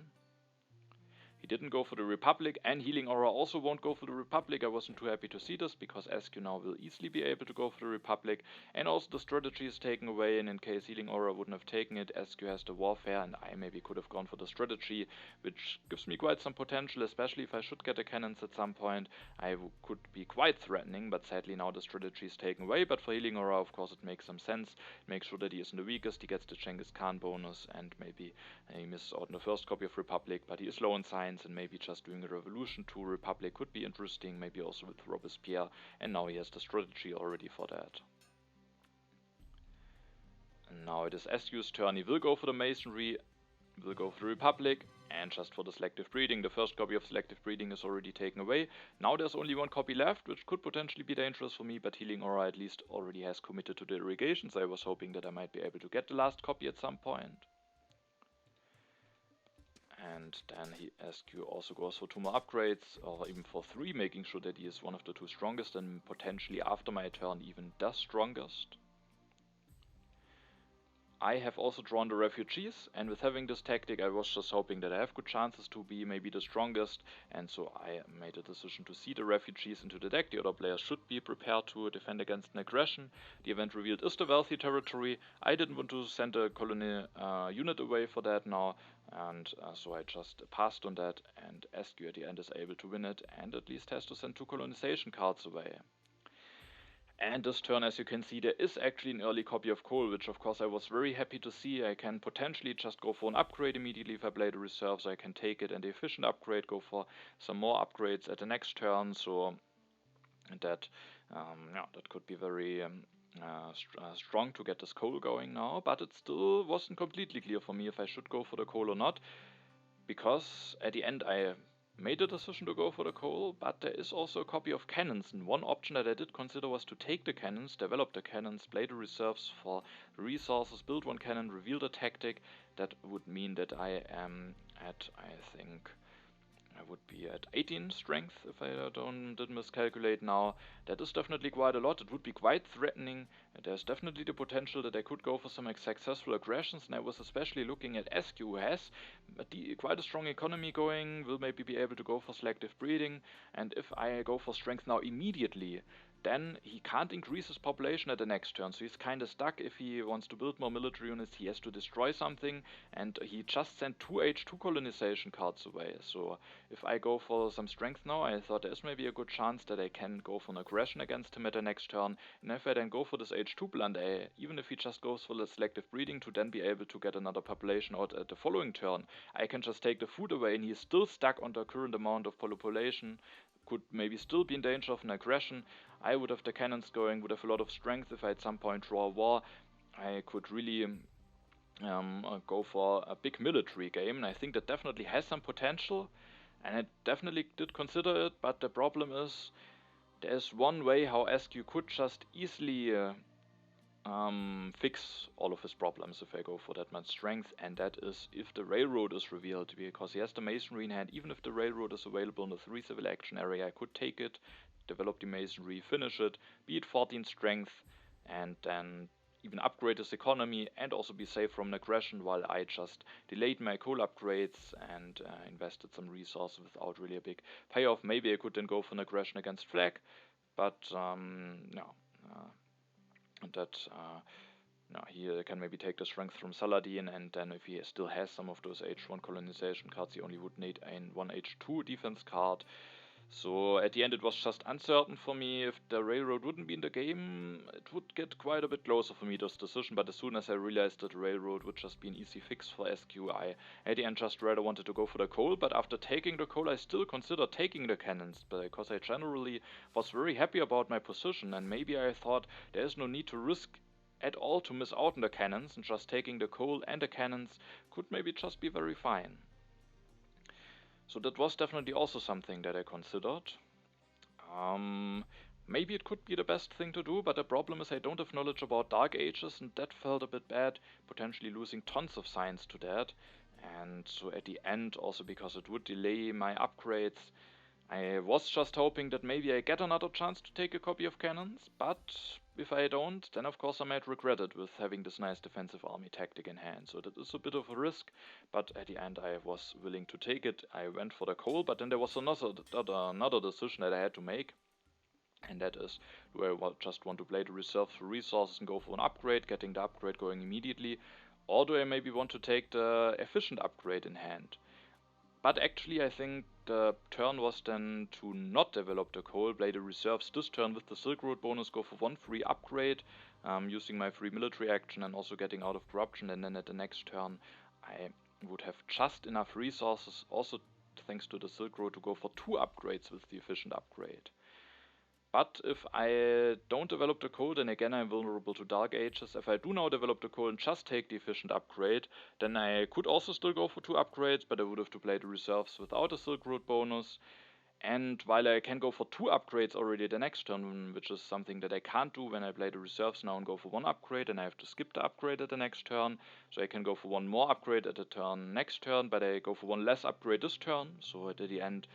He didn't go for the Republic, and HealingAura also won't go for the Republic. I wasn't too happy to see this, because SQ now will easily be able to go for the Republic, and also the strategy is taken away, and in case HealingAura wouldn't have taken it, SQ has the Warfare, and I maybe could have gone for the strategy, which gives me quite some potential, especially if I should get the cannons at some point. I could be quite threatening, but sadly now the strategy is taken away. But for HealingAura, of course, it makes some sense. Make sure that he isn't the weakest, he gets the Genghis Khan bonus, and maybe he misses out on the first copy of Republic, but he is low in science, and maybe just doing a revolution to Republic could be interesting, maybe also with Robespierre, and now he has the strategy already for that. And now it is SQ's turn. He will go for the Masonry, will go for the Republic, and just for the selective breeding. The first copy of selective breeding is already taken away. Now there's only 1 copy left, which could potentially be dangerous for me, but HealingAura at least already has committed to the irrigation, so I was hoping that I might be able to get the last copy at some point. And then SQ also goes for 2 more upgrades, or even for 3, making sure that he is one of the 2 strongest, and potentially after my turn even the strongest. I have also drawn the refugees, and with having this tactic I was just hoping that I have good chances to be maybe the strongest, and so I made a decision to seed the refugees into the deck. The other players should be prepared to defend against an aggression. The event revealed is the wealthy territory. I didn't want to send a colony unit away for that now, and so I just passed on that, and SQ at the end is able to win it, and at least has to send 2 colonization cards away. And this turn, as you can see, there is actually an early copy of coal, which of course I was very happy to see. I can potentially just go for an upgrade immediately if I play the reserves. I can take it and the efficient upgrade, go for some more upgrades at the next turn. So that that could be very strong to get this coal going now. But it still wasn't completely clear for me if I should go for the coal or not, because at the end I made a decision to go for the coal, but there is also a copy of cannons, and one option that I did consider was to take the cannons, develop the cannons, play the reserves for resources, build 1 cannon, reveal the tactic. That would mean that I am at, I think, I would be at 18 strength if I didn't miscalculate now. That is definitely quite a lot. It would be quite threatening. There's definitely the potential that I could go for some successful aggressions, and I was especially looking at SQ, who has quite a strong economy going, will maybe be able to go for selective breeding, and if I go for strength now immediately, then he can't increase his population at the next turn, so he's kind of stuck. If he wants to build more military units, he has to destroy something, and he just sent 2 H2 colonization cards away. So if I go for some strength now, I thought there's maybe a good chance that I can go for an aggression against him at the next turn, and if I then go for this H2 blunder, even if he just goes for the selective breeding to then be able to get another population out at the following turn, I can just take the food away, and he's still stuck on the current amount of population, could maybe still be in danger of an aggression. I would have the cannons going, would have a lot of strength. If I at some point draw a war, I could really go for a big military game, and I think that definitely has some potential, and I definitely did consider it, but the problem is there's one way how SQ could just easily fix all of his problems if I go for that much strength, and that is if the railroad is revealed, because he has the masonry in hand. Even if the railroad is available in the 3 civil action area, I could take it, develop the masonry, finish it, be it 14 strength, and then even upgrade his economy and also be safe from an aggression, while I just delayed my coal upgrades and invested some resources without really a big payoff. Maybe I could then go for an aggression against Flackk, but no. No, he can maybe take the strength from Saladin, and then if he still has some of those H1 colonization cards, he only would need one H2 defense card. So at the end it was just uncertain for me. If the railroad wouldn't be in the game, it would get quite a bit closer for me, this decision, but as soon as I realized that the railroad would just be an easy fix for SQ, I at the end just rather wanted to go for the coal. But after taking the coal, I still considered taking the cannons, because I generally was very happy about my position, and maybe I thought there is no need to risk at all to miss out on the cannons, and just taking the coal and the cannons could maybe just be very fine. So that was definitely also something that I considered. Maybe it could be the best thing to do, but the problem is I don't have knowledge about Dark Ages, and that felt a bit bad, potentially losing tons of science to that. And so at the end, also because it would delay my upgrades, I was just hoping that maybe I get another chance to take a copy of cannons, but if I don't, then of course I might regret it with having this nice defensive army tactic in hand. So that is a bit of a risk, but at the end I was willing to take it. I went for the coal, but then there was another decision that I had to make. And that is, do I just want to play the reserves for resources and go for an upgrade, getting the upgrade going immediately, or do I maybe want to take the efficient upgrade in hand? But actually I think the turn was then to not develop the coal, play the reserves this turn with the Silk Road bonus, go for one free upgrade, using my free military action and also getting out of corruption, and then at the next turn I would have just enough resources, also thanks to the Silk Road, to go for 2 upgrades with the efficient upgrade. But if I don't develop the coal, then again I'm vulnerable to Dark Ages. If I do now develop the coal and just take the efficient upgrade, then I could also still go for 2 upgrades, but I would have to play the reserves without a Silk Road bonus. And while I can go for 2 upgrades already the next turn, which is something that I can't do when I play the reserves now and go for 1 upgrade, and I have to skip the upgrade at the next turn. So I can go for 1 more upgrade at the turn next turn, but I go for 1 less upgrade this turn. So at the end,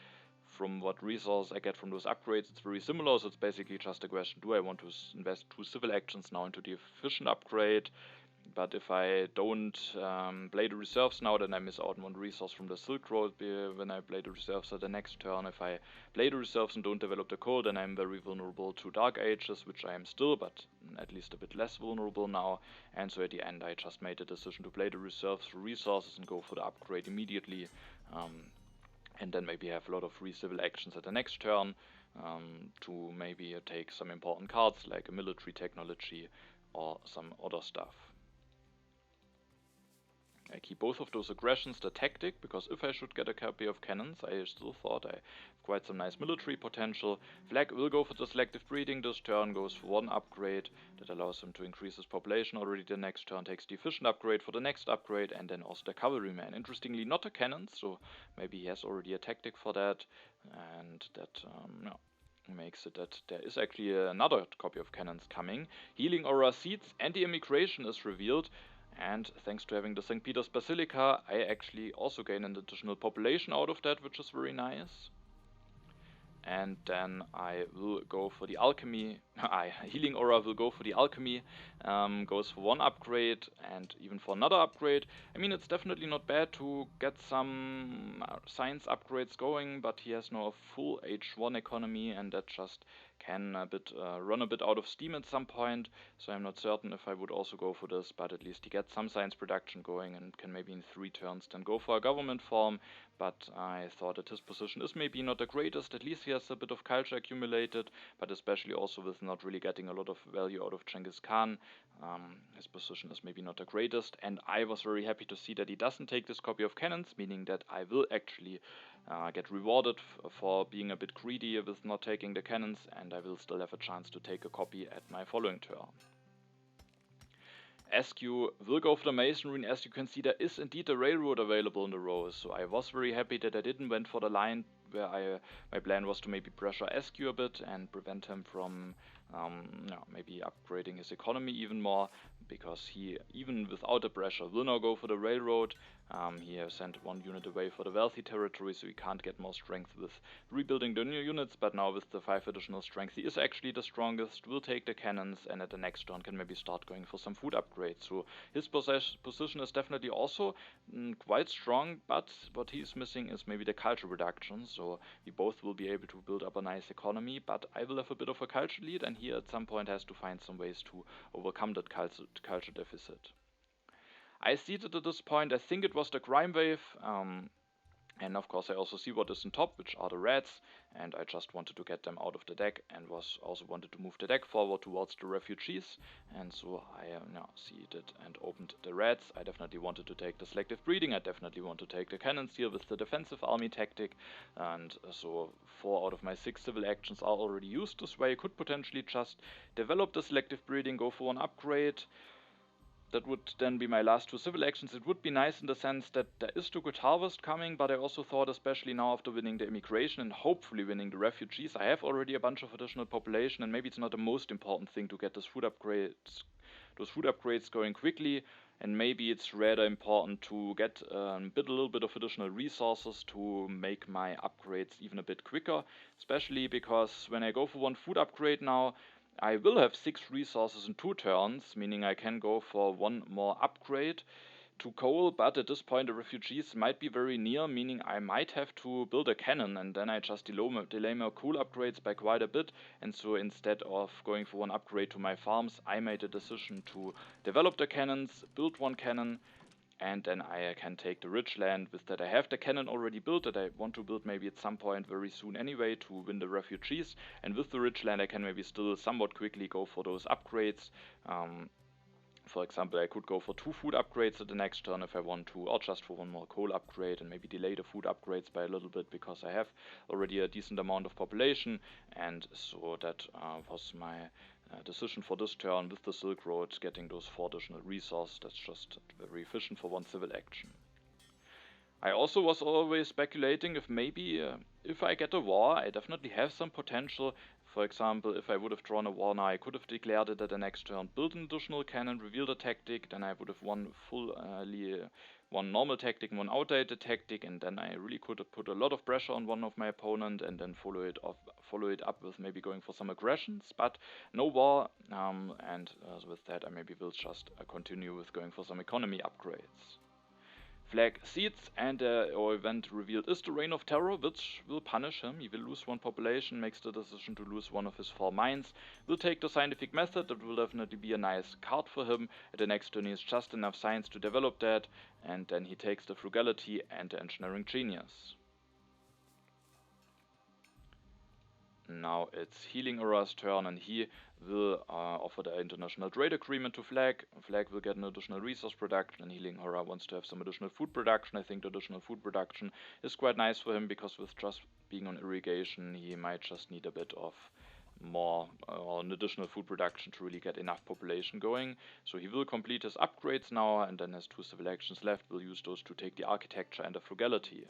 from what resource I get from those upgrades, it's very similar. So it's basically just a question, do I want to invest 2 civil actions now into the efficient upgrade? But if I don't play the reserves now, then I miss out on 1 resource from the Silk Road when I play the reserves at the next turn. If I play the reserves and don't develop the coal, then I'm very vulnerable to Dark Ages, which I am still, but at least a bit less vulnerable now. And so at the end I just made the decision to play the reserves for resources and go for the upgrade immediately. And then maybe have a lot of free civil actions at the next turn, to maybe take some important cards like a military technology or some other stuff. I keep both of those aggressions, the tactic, because if I should get a copy of cannons, I still thought I have quite some nice military potential. Flackk will go for the selective breeding this turn, goes for 1 upgrade, that allows him to increase his population already the next turn, takes the efficient upgrade for the next upgrade, and then also the cavalryman. Interestingly, not a cannon, so maybe he has already a tactic for that, and that makes it that there is actually another copy of cannons coming. HealingAura Seeds, Anti-Immigration is revealed. And thanks to having the St. Peter's Basilica, I actually also gain an additional population out of that, which is very nice. And then I will go for the alchemy. HealingAura will go for the alchemy, goes for 1 upgrade and even for another upgrade. I mean, it's definitely not bad to get some science upgrades going, but he has now a full H1 economy, and that just can run a bit out of steam at some point. So I'm not certain if I would also go for this, but at least he gets some science production going and can maybe in 3 turns then go for a government form. But I thought that his position is maybe not the greatest. At least he has a bit of culture accumulated, but especially also with not really getting a lot of value out of Genghis Khan. His position is maybe not the greatest, and I was very happy to see that he doesn't take this copy of cannons, meaning that I will actually get rewarded for being a bit greedy with not taking the cannons, and I will still have a chance to take a copy at my following turn. SQ will go for the masonry, and as you can see, there is indeed a railroad available in the row, so I was very happy that I didn't went for the line where my plan was to maybe pressure SQ a bit and prevent him from maybe upgrading his economy even more, because he, even without the pressure, will now go for the railroad. He has sent 1 unit away for the wealthy territory, so he can't get more strength with rebuilding the new units, but now with the 5 additional strength, he is actually the strongest, will take the cannons, and at the next turn can maybe start going for some food upgrades. So his position is definitely also quite strong, but what he's missing is maybe the culture reduction, so we both will be able to build up a nice economy, but I will have a bit of a culture lead, and he at some point has to find some ways to overcome that culture deficit. I see that at this point, I think it was the crime wave, and of course I also see what is on top, which are the rats, and I just wanted to get them out of the deck, and also wanted to move the deck forward towards the refugees, and so I now seeded and opened the rats. I definitely wanted to take the selective breeding, I definitely want to take the cannon steel with the defensive army tactic, and so 4 out of my 6 civil actions are already used this way. I could potentially just develop the selective breeding, go for 1 upgrade. That would then be my last 2 civil actions. It would be nice in the sense that there is the good harvest coming, but I also thought, especially now after winning the immigration and hopefully winning the refugees, I have already a bunch of additional population, and maybe it's not the most important thing to get those food upgrades going quickly, and maybe it's rather important to get a little bit of additional resources to make my upgrades even a bit quicker, especially because when I go for 1 food upgrade now, I will have 6 resources in 2 turns, meaning I can go for 1 more upgrade to coal, but at this point the refugees might be very near, meaning I might have to build a cannon, and then I just delay my coal upgrades by quite a bit, and so instead of going for 1 upgrade to my farms, I made a decision to develop the cannons, build 1 cannon, and then I can take the rich land. With that I have the cannon already built that I want to build maybe at some point very soon anyway to win the refugees, and with the rich land I can maybe still somewhat quickly go for those upgrades. For example, I could go for 2 food upgrades at the next turn if I want to, or just for 1 more coal upgrade and maybe delay the food upgrades by a little bit because I have already a decent amount of population, and so that was my decision for this turn with the Silk Road, getting those 4 additional resources. That's just very efficient for 1 civil action. I also was always speculating if maybe if I get a war, I definitely have some potential. For example, if I would have drawn a war now, I could have declared it at the next turn, built an additional cannon, revealed a tactic, then I would have won one normal tactic and 1 outdated tactic, and then I really could have put a lot of pressure on one of my opponent and then follow it up with maybe going for some aggressions, but no war, and with that I maybe will just continue with going for some economy upgrades. Flackk seeds, and our event revealed is the Reign of Terror, which will punish him. He will lose 1 population, makes the decision to lose 1 of his 4 mines, will take the scientific method. That will definitely be a nice card for him. At the next turn he has just enough science to develop that, and then he takes the frugality and the engineering genius. Now it's HealingAura's turn, and he will offer the international trade agreement to Flackk. Flackk will get an additional resource production, and HealingAura wants to have some additional food production. I think the additional food production is quite nice for him, because with just being on irrigation, he might just need a bit of more an additional food production to really get enough population going. So he will complete his upgrades now, and then has 2 civil actions left. We'll use those to take the architecture and the frugality.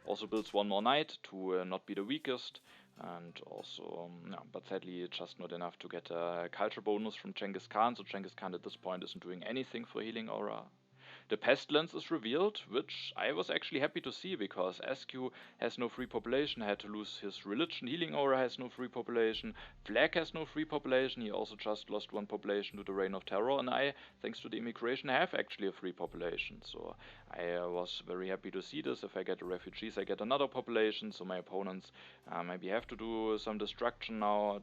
Also builds 1 more knight to not be the weakest. And also, yeah, but sadly just not enough to get a culture bonus from Genghis Khan, so Genghis Khan at this point isn't doing anything for Healing Aura. The Pestilence is revealed, which I was actually happy to see, because SQ has no free population, had to lose his religion, Healing Aura has no free population, Flackk has no free population, he also just lost one population to the Reign of Terror, and I, thanks to the immigration, have actually a free population, so I was very happy to see this. If I get the refugees, I get another population, so my opponents maybe have to do some destruction now,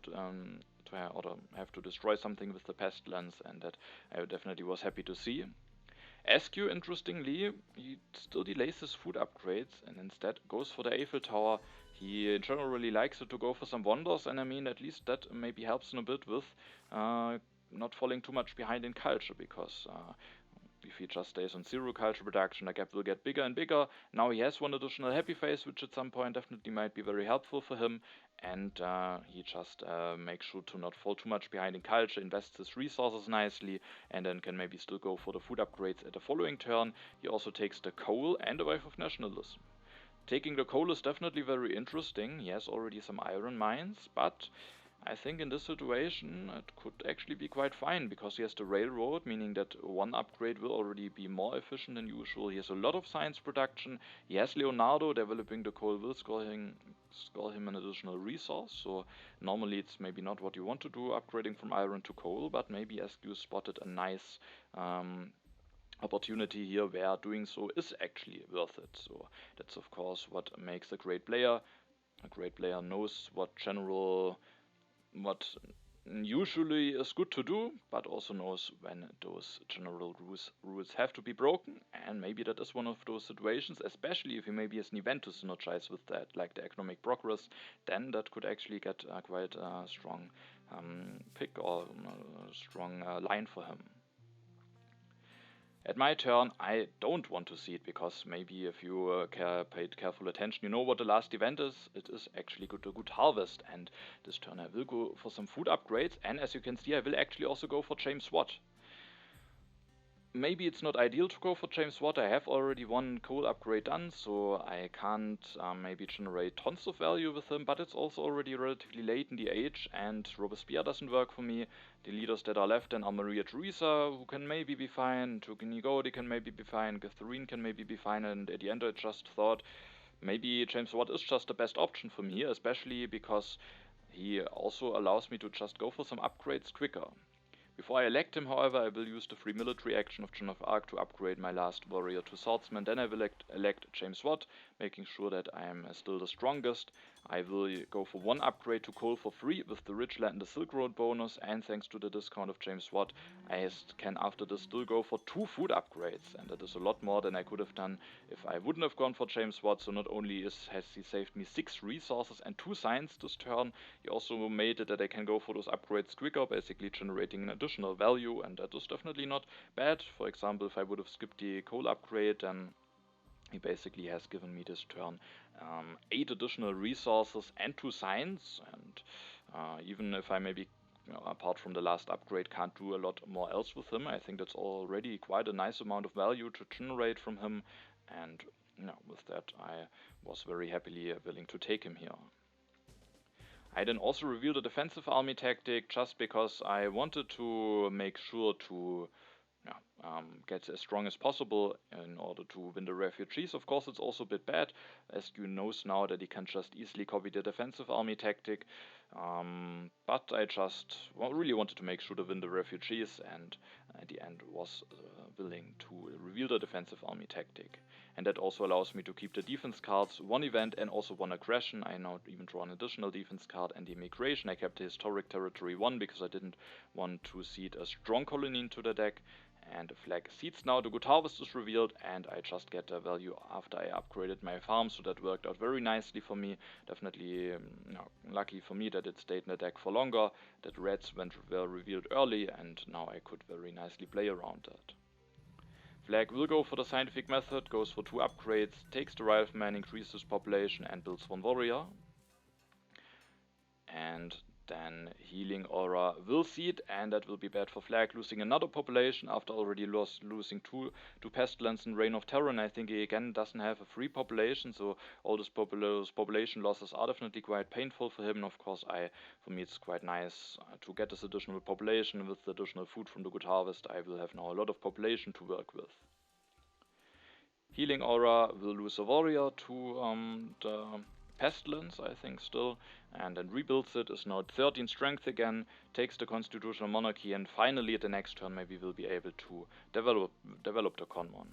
or have to destroy something with the Pestilence, and that I definitely was happy to see. SQ, interestingly, he still delays his food upgrades and instead goes for the Eiffel Tower. He generally likes it to go for some wonders, and I mean, at least that maybe helps him a bit with not falling too much behind in culture, because if he just stays on 0 culture production, the gap will get bigger and bigger. Now he has one additional happy phase, which at some point definitely might be very helpful for him, and he just makes sure to not fall too much behind in culture, invests his resources nicely, and then can maybe still go for the food upgrades at the following turn. He also takes the coal and the Wave of Nationalism. Taking the coal is definitely very interesting. He has already some iron mines, but I think in this situation it could actually be quite fine, because he has the railroad, meaning that one upgrade will already be more efficient than usual. He has a lot of science production. He has Leonardo. Developing the coal will score him an additional resource, so normally it's maybe not what you want to do, upgrading from iron to coal, but maybe SQ spotted a nice opportunity here where doing so is actually worth it. So that's of course what makes a great player. A great player knows what usually is good to do, but also knows when those general rules have to be broken, and maybe that is one of those situations, especially if he maybe has an event to synergize with that, like the economic progress, then that could actually get quite a strong pick, or a strong line for him. At my turn, I don't want to see it, because maybe if you paid careful attention, you know what the last event is. It is actually a good harvest, and this turn I will go for some food upgrades, and as you can see, I will actually also go for James Watt. Maybe it's not ideal to go for James Watt. I have already one coal upgrade done, so I can't maybe generate tons of value with him, but it's also already relatively late in the age, and Robespierre doesn't work for me. The leaders that are left then are Maria Theresa, who can maybe be fine, Tuginigodi can maybe be fine, Catherine can maybe be fine, and at the end I just thought maybe James Watt is just the best option for me, especially because he also allows me to just go for some upgrades quicker. Before I elect him, however, I will use the free military action of Joan of Arc to upgrade my last warrior to swordsman. Then I will elect James Watt, making sure that I am still the strongest. I will go for one upgrade to coal for free with the Rich Land and the Silk Road bonus, and thanks to the discount of James Watt, I can after this still go for 2 food upgrades, and that is a lot more than I could have done if I wouldn't have gone for James Watt. So not only has he saved me 6 resources and 2 science this turn, he also made it that I can go for those upgrades quicker, basically generating an additional value, and that is definitely not bad. For example, if I would have skipped the coal upgrade, then he basically has given me this turn 8 additional resources and 2 science, and even if I maybe, apart from the last upgrade, can't do a lot more else with him, I think that's already quite a nice amount of value to generate from him, and with that I was very happily willing to take him here. I then also revealed a defensive army tactic, just because I wanted to make sure to get as strong as possible in order to win the refugees. Of course, it's also a bit bad, as you knows now that he can just easily copy the defensive army tactic. But I just really wanted to make sure to win the refugees, and at the end was willing to reveal the defensive army tactic. And that also allows me to keep the defense cards, 1 event and also 1 aggression. I now even draw an additional defense card, and the immigration. I kept the historic territory 1 because I didn't want to seed a strong colony into the deck. And the Flackk seeds now. The Good Harvest is revealed, and I just get the value after I upgraded my farm, so that worked out very nicely for me. Definitely lucky for me that it stayed in the deck for longer, that reds were revealed early, and now I could very nicely play around that. Flackk will go for the scientific method, goes for 2 upgrades, takes the rifleman, increases population, and builds 1 warrior. And Then HealingAura will seed, and that will be bad for Flackk, losing another population after already losing two to Pestilence and Reign of Terror. And I think he again doesn't have a free population, so all those population losses are definitely quite painful for him. And of course, for me it's quite nice to get this additional population. With the additional food from the Good Harvest, I will have now a lot of population to work with. HealingAura will lose a warrior to the Pestilence, I think still, and then rebuilds it, is now at 13 strength again, takes the Constitutional Monarchy, and finally at the next turn maybe will be able to develop the Conmon.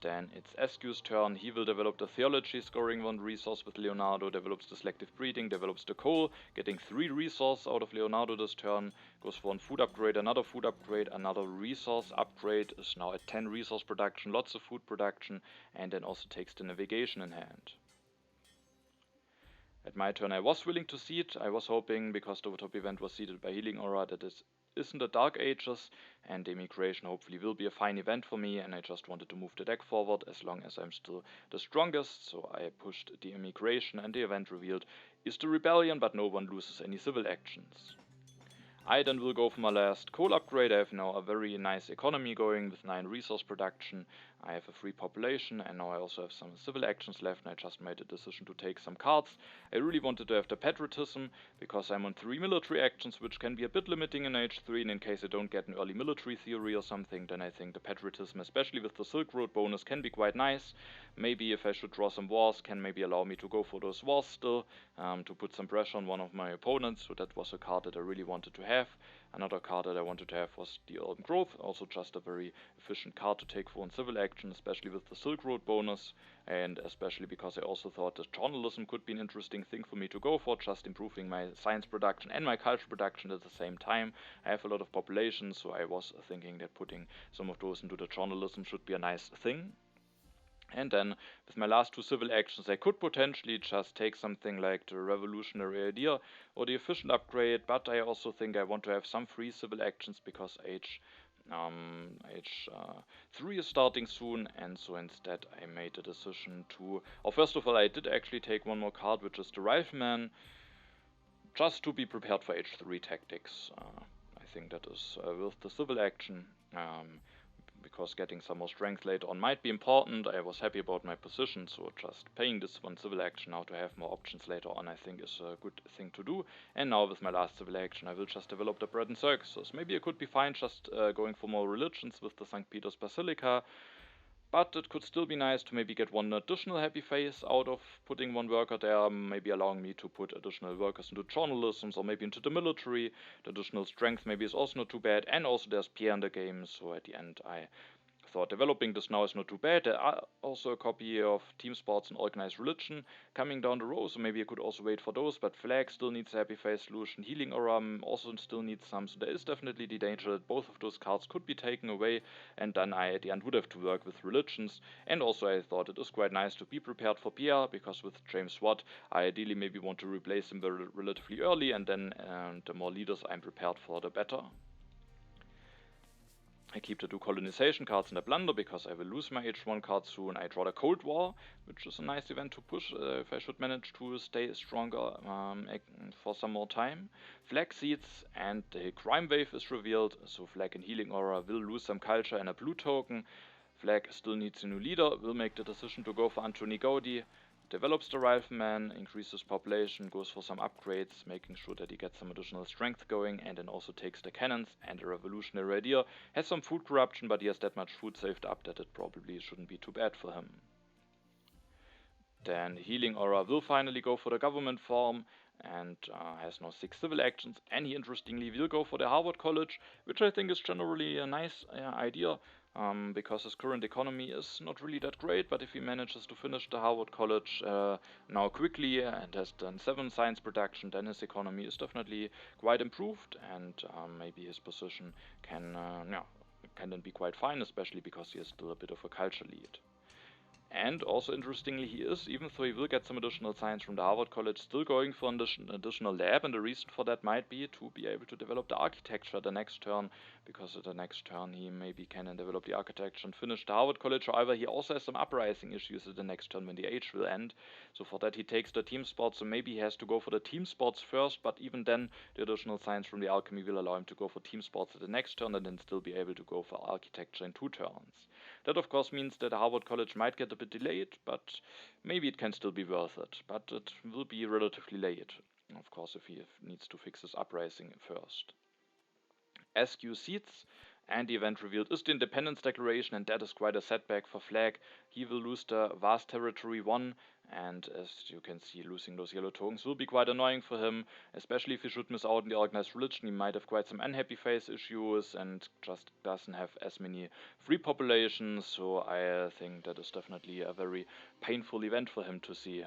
Then it's SQ's turn. He will develop the Theology, scoring 1 resource with Leonardo, develops the Selective Breeding, develops the Coal, getting 3 resource out of Leonardo this turn, goes for one food upgrade, another food upgrade, another resource upgrade, is now at 10 resource production, lots of food production, and then also takes the Navigation in hand. At my turn I was willing to seed. I was hoping, because the top event was seeded by HealingAura, that it isn't the Dark Ages, and the Immigration hopefully will be a fine event for me, and I just wanted to move the deck forward as long as I'm still the strongest, so I pushed the Immigration, and the event revealed is the Rebellion, but no one loses any civil actions. I then will go for my last coal upgrade. I have now a very nice economy going with 9 resource production. I have a free population, and now I also have some civil actions left, and I just made a decision to take some cards. I really wanted to have the Patriotism, because I'm on 3 military actions, which can be a bit limiting in H3, and in case I don't get an early military theory or something, then I think the Patriotism, especially with the Silk Road bonus, can be quite nice. Maybe if I should draw some wars, can maybe allow me to go for those wars still, to put some pressure on one of my opponents, so that was a card that I really wanted to have. Another card that I wanted to have was the Urban Growth, also just a very efficient card to take for one civil action, especially with the Silk Road bonus, and especially because I also thought that journalism could be an interesting thing for me to go for, just improving my science production and my culture production at the same time. I have a lot of population, so I was thinking that putting some of those into the journalism should be a nice thing. And then, with my last 2 civil actions, I could potentially just take something like the Revolutionary Idea or the Efficient Upgrade, but I also think I want to have some free civil actions, because H3 is starting soon, and so instead I made the decision to... first of all, I did actually take one more card, which is the Rifleman, just to be prepared for H3 tactics. I think that is worth the civil action. Because getting some more strength later on might be important. I was happy about my position, so just paying this one civil action now to have more options later on, I think is a good thing to do. And now with my last civil action, I will just develop the Bread and Circuses. Maybe it could be fine just going for more religions with the St. Peter's Basilica, but it could still be nice to maybe get one additional happy face out of putting one worker there, maybe allowing me to put additional workers into journalism or maybe into the military. The additional strength maybe is also not too bad, and also there's Pierre in the game, so at the end I thought developing this now is not too bad. There are also a copy of Team Sports and Organized Religion coming down the road, so maybe I could also wait for those, but Flackk still needs a happy face solution, HealingAura also still needs some, so there is definitely the danger that both of those cards could be taken away, and then I at the end would have to work with religions. And also I thought it is quite nice to be prepared for Pierre, because with James Watt I ideally maybe want to replace him relatively early, and then the more leaders I'm prepared for, the better. I keep the 2 colonization cards in the blunder, because I will lose my H1 card soon. I draw the Cold War, which is a nice event to push if I should manage to stay stronger for some more time. Flackk seeds, and the Crime Wave is revealed, so Flackk and HealingAura will lose some culture and a blue token. Flackk still needs a new leader, will make the decision to go for Anthony Gaudi. Develops the Rifleman, increases population, goes for some upgrades, making sure that he gets some additional strength going, and then also takes the cannons and the Revolutionary Idea. Has some food corruption, but he has that much food saved up that it probably shouldn't be too bad for him. Then HealingAura will finally go for the government form, and has now 6 civil actions, and he interestingly will go for the Harvard College, which I think is generally a nice idea. Because his current economy is not really that great, but if he manages to finish the Harvard College now quickly and has done 7 science production, then his economy is definitely quite improved, and maybe his position can then be quite fine, especially because he is still a bit of a culture lead. And also interestingly, he is, even though he will get some additional science from the Harvard College, still going for an additional lab, and the reason for that might be to be able to develop the architecture the next turn, because at the next turn he maybe can develop the architecture and finish the Harvard College. However, he also has some uprising issues at the next turn when the age will end, so for that he takes the team sports, so maybe he has to go for the team sports first, but even then the additional science from the alchemy will allow him to go for team sports at the next turn and then still be able to go for architecture in 2 turns. That of course means that Harvard College might get a bit delayed, but maybe it can still be worth it. But it will be relatively late, of course, if he needs to fix his uprising first. SQ seats, and the event revealed is the Independence Declaration, and that is quite a setback for Flackk. He will lose the vast territory 1, and as you can see, losing those yellow tokens will be quite annoying for him, especially if he should miss out on the organized religion. He might have quite some unhappy face issues and just doesn't have as many free populations, so I think that is definitely a very painful event for him to see.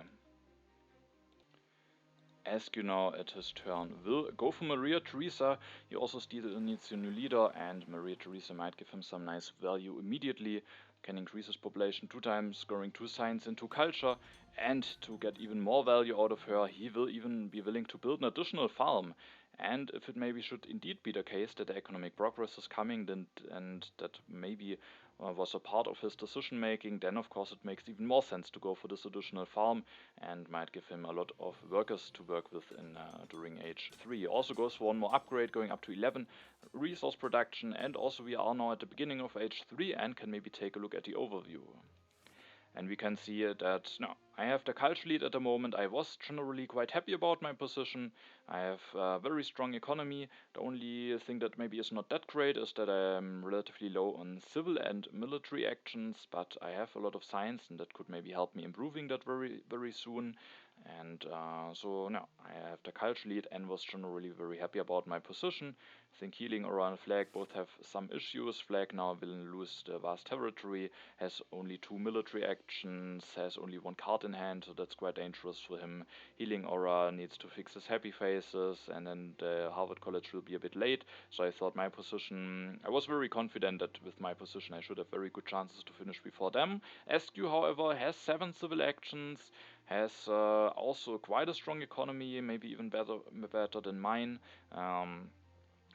SQ now at his turn will go for Maria Theresa. He also still needs a new leader, and Maria Theresa might give him some nice value immediately. Can increase his population 2 times, scoring 2 science into culture, and to get even more value out of her, he will even be willing to build an additional farm. And if it maybe should indeed be the case that the economic progress is coming, then, and that maybe was a part of his decision making, then of course it makes even more sense to go for this additional farm and might give him a lot of workers to work with during age 3. Also goes for 1 more upgrade, going up to 11 resource production, and also we are now at the beginning of age 3 and can maybe take a look at the overview. And we can see that now I have the culture lead at the moment. I was generally quite happy about my position. I have a very strong economy. The only thing that maybe is not that great is that I'm relatively low on civil and military actions, but I have a lot of science and that could maybe help me improving that very soon. And so now I have the culture lead and was generally very happy about my position. I think HealingAura and Flackk both have some issues. Flackk now will lose the vast territory, has only 2 military actions, has only 1 card in hand, so that's quite dangerous for him. HealingAura needs to fix his happy faces, and then the Harvard College will be a bit late, so I thought my position, I was very confident that with my position I should have very good chances to finish before them. SQ, however, has 7 civil actions, has also quite a strong economy, maybe even better than mine.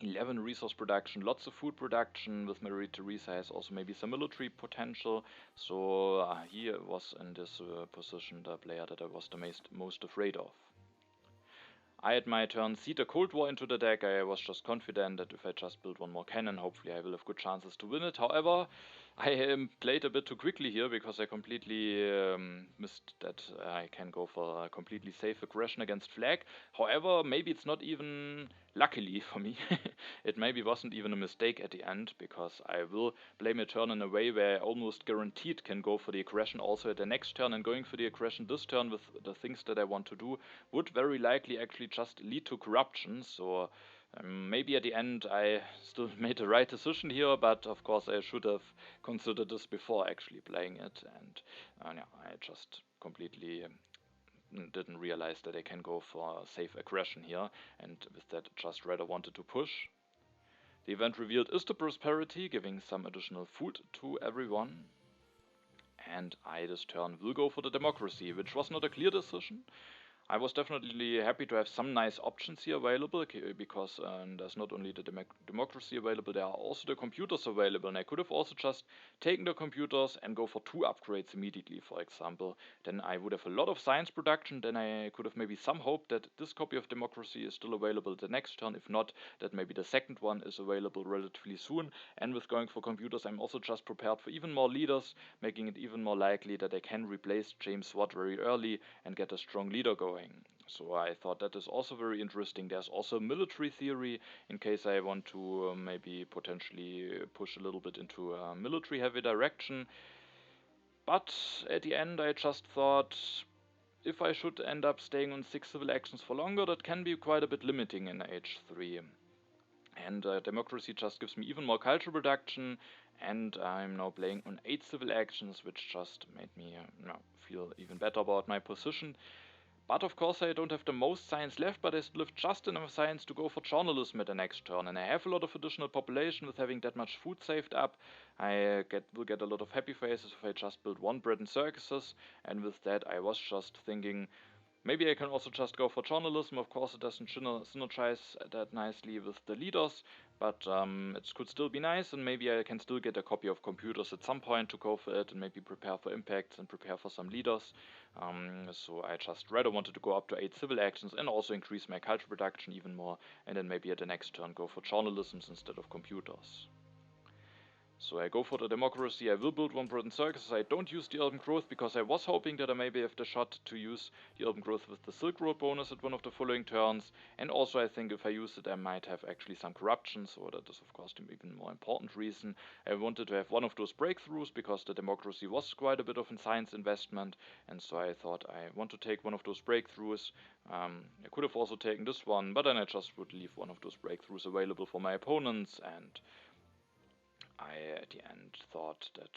11 resource production, lots of food production. With Maria Theresa has also maybe some military potential. So he was in this position the player that I was the most afraid of. I at my turn seed a Cold War into the deck. I was just confident that if I just build 1 more cannon, hopefully I will have good chances to win it. However, I played a bit too quickly here because I completely missed that I can go for a completely safe aggression against Flackk. However, maybe it's not even luckily for me. It maybe wasn't even a mistake at the end, because I will blame a turn in a way where I almost guaranteed can go for the aggression also at the next turn, and going for the aggression this turn with the things that I want to do would very likely actually just lead to corruption. So maybe at the end I still made the right decision here, but of course I should have considered this before actually playing it, and yeah, I just completely didn't realize that I can go for safe aggression here, and with that just rather wanted to push. The event revealed is the prosperity, giving some additional food to everyone. And I this turn will go for the democracy, which was not a clear decision. I was definitely happy to have some nice options here available, because there's not only the democracy available, there are also the computers available, and I could have also just taken the computers and go for 2 upgrades immediately, for example. Then I would have a lot of science production, then I could have maybe some hope that this copy of democracy is still available the next turn, if not, that maybe the second one is available relatively soon. And with going for computers, I'm also just prepared for even more leaders, making it even more likely that I can replace James Watt very early and get a strong leader going. So I thought that is also very interesting. There's also military theory in case I want to maybe potentially push a little bit into a military heavy direction. But at the end I just thought, if I should end up staying on 6 civil actions for longer, that can be quite a bit limiting in age 3. And democracy just gives me even more culture production, and I'm now playing on 8 civil actions, which just made me feel even better about my position. But of course I don't have the most science left, but I still have just enough science to go for journalism at the next turn. And I have a lot of additional population with having that much food saved up. I will get a lot of happy faces if I just build one bread and circuses. And with that I was just thinking, maybe I can also just go for journalism. Of course, it doesn't synergize that nicely with the leaders, but it could still be nice, and maybe I can still get a copy of computers at some point to go for it, and maybe prepare for impacts and prepare for some leaders. So I just rather wanted to go up to 8 civil actions and also increase my culture production even more, and then maybe at the next turn go for journalisms instead of computers. So I go for the democracy. I will build one Britain circus. I don't use the urban growth because I was hoping that I maybe have the shot to use the urban growth with the Silk Road bonus at one of the following turns. And also I think if I use it I might have actually some corruption, so that is of course the even more important reason. I wanted to have one of those breakthroughs because the democracy was quite a bit of a science investment, and so I thought I want to take one of those breakthroughs. I could have also taken this one, but then I just would leave one of those breakthroughs available for my opponents, and I at the end thought that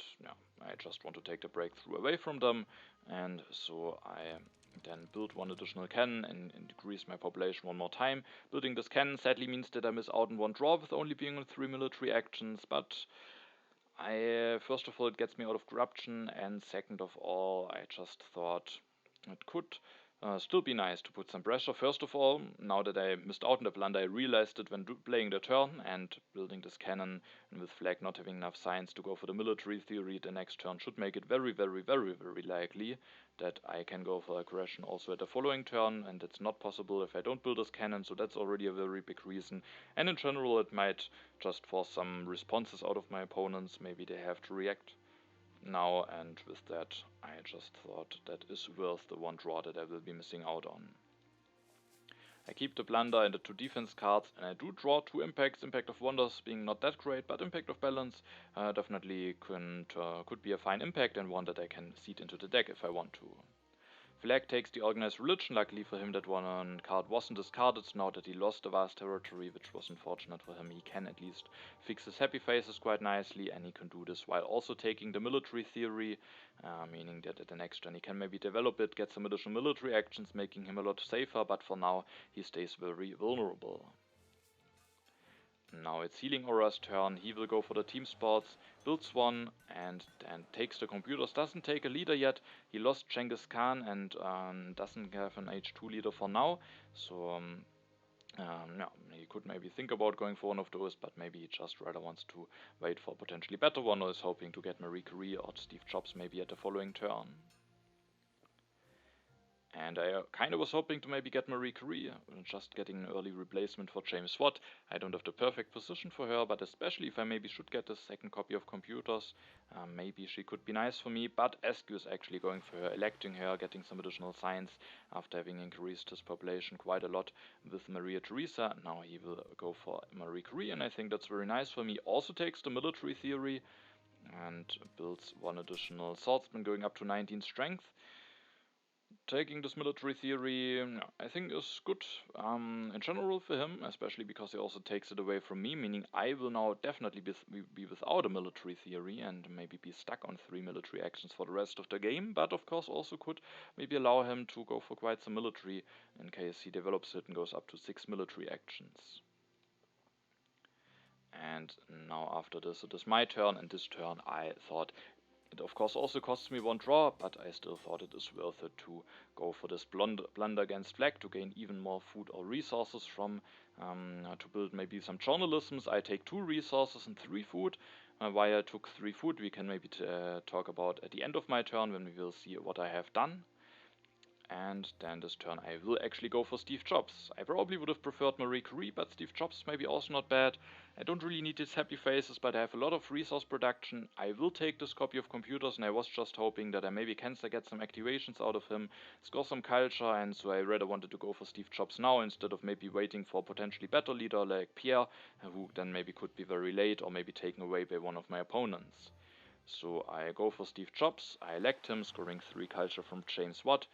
I just want to take the breakthrough away from them, and so I then build one additional cannon and increase my population one more time. Building this cannon sadly means that I miss out on one draw with only being on 3 military actions, but first of all it gets me out of corruption, and second of all I just thought it could still be nice to put some pressure. First of all, now that I missed out on the blunder, I realized it when playing the turn and building this cannon, and with Flackk not having enough science to go for the military theory, the next turn should make it very, very, very, very likely that I can go for aggression also at the following turn, and it's not possible if I don't build this cannon, so that's already a very big reason. And in general it might just force some responses out of my opponents. Maybe they have to react now, and with that I just thought that is worth the one draw that I will be missing out on. I keep the blunder and the 2 defense cards, and I do draw 2 impacts. Impact of Wonders being not that great, but Impact of Balance definitely could be a fine impact, and one that I can seed into the deck if I want to. Flackk takes the Organized Religion. Luckily for him that one card wasn't discarded now that he lost the vast territory, which was unfortunate for him. He can at least fix his happy faces quite nicely, and he can do this while also taking the military theory, meaning that at the next turn he can maybe develop it, get some additional military actions, making him a lot safer, but for now he stays very vulnerable. Now it's HealingAura's turn. He will go for the team sports, builds one, and then takes the computers. Doesn't take a leader yet. He lost Genghis Khan and doesn't have an H2 leader for now. So he could maybe think about going for one of those, but maybe he just rather wants to wait for a potentially better one, or is hoping to get Marie Curie or Steve Jobs maybe at the following turn. And I kind of was hoping to maybe get Marie Curie, just getting an early replacement for James Watt. I don't have the perfect position for her, but especially if I maybe should get a second copy of computers, maybe she could be nice for me. But SQ is actually going for her, electing her, getting some additional science after having increased his population quite a lot with Maria Theresa. Now he will go for Marie Curie, and I think that's very nice for me. Also takes the military theory and builds one additional swordsman, going up to 19 strength. Taking this military theory, I think is good in general for him, especially because he also takes it away from me, meaning I will now definitely be without a military theory and maybe be stuck on 3 military actions for the rest of the game, but of course also could maybe allow him to go for quite some military in case he develops it and goes up to 6 military actions. And now after this it is my turn, and this turn I thought it of course also costs me one draw, but I still thought it is worth it to go for this blunder against Flackk to gain even more food or resources from, to build maybe some journalisms. I take 2 resources and 3 food. Why I took 3 food we can maybe talk about at the end of my turn when we will see what I have done. And then this turn I will actually go for Steve Jobs. I probably would have preferred Marie Curie, but Steve Jobs maybe also not bad. I don't really need his happy faces, but I have a lot of resource production. I will take this copy of computers, and I was just hoping that I maybe can get some activations out of him, score some culture, and so I rather wanted to go for Steve Jobs now instead of maybe waiting for a potentially better leader like Pierre, who then maybe could be very late or maybe taken away by one of my opponents. So I go for Steve Jobs, I elect him, scoring 3 culture from James Watt.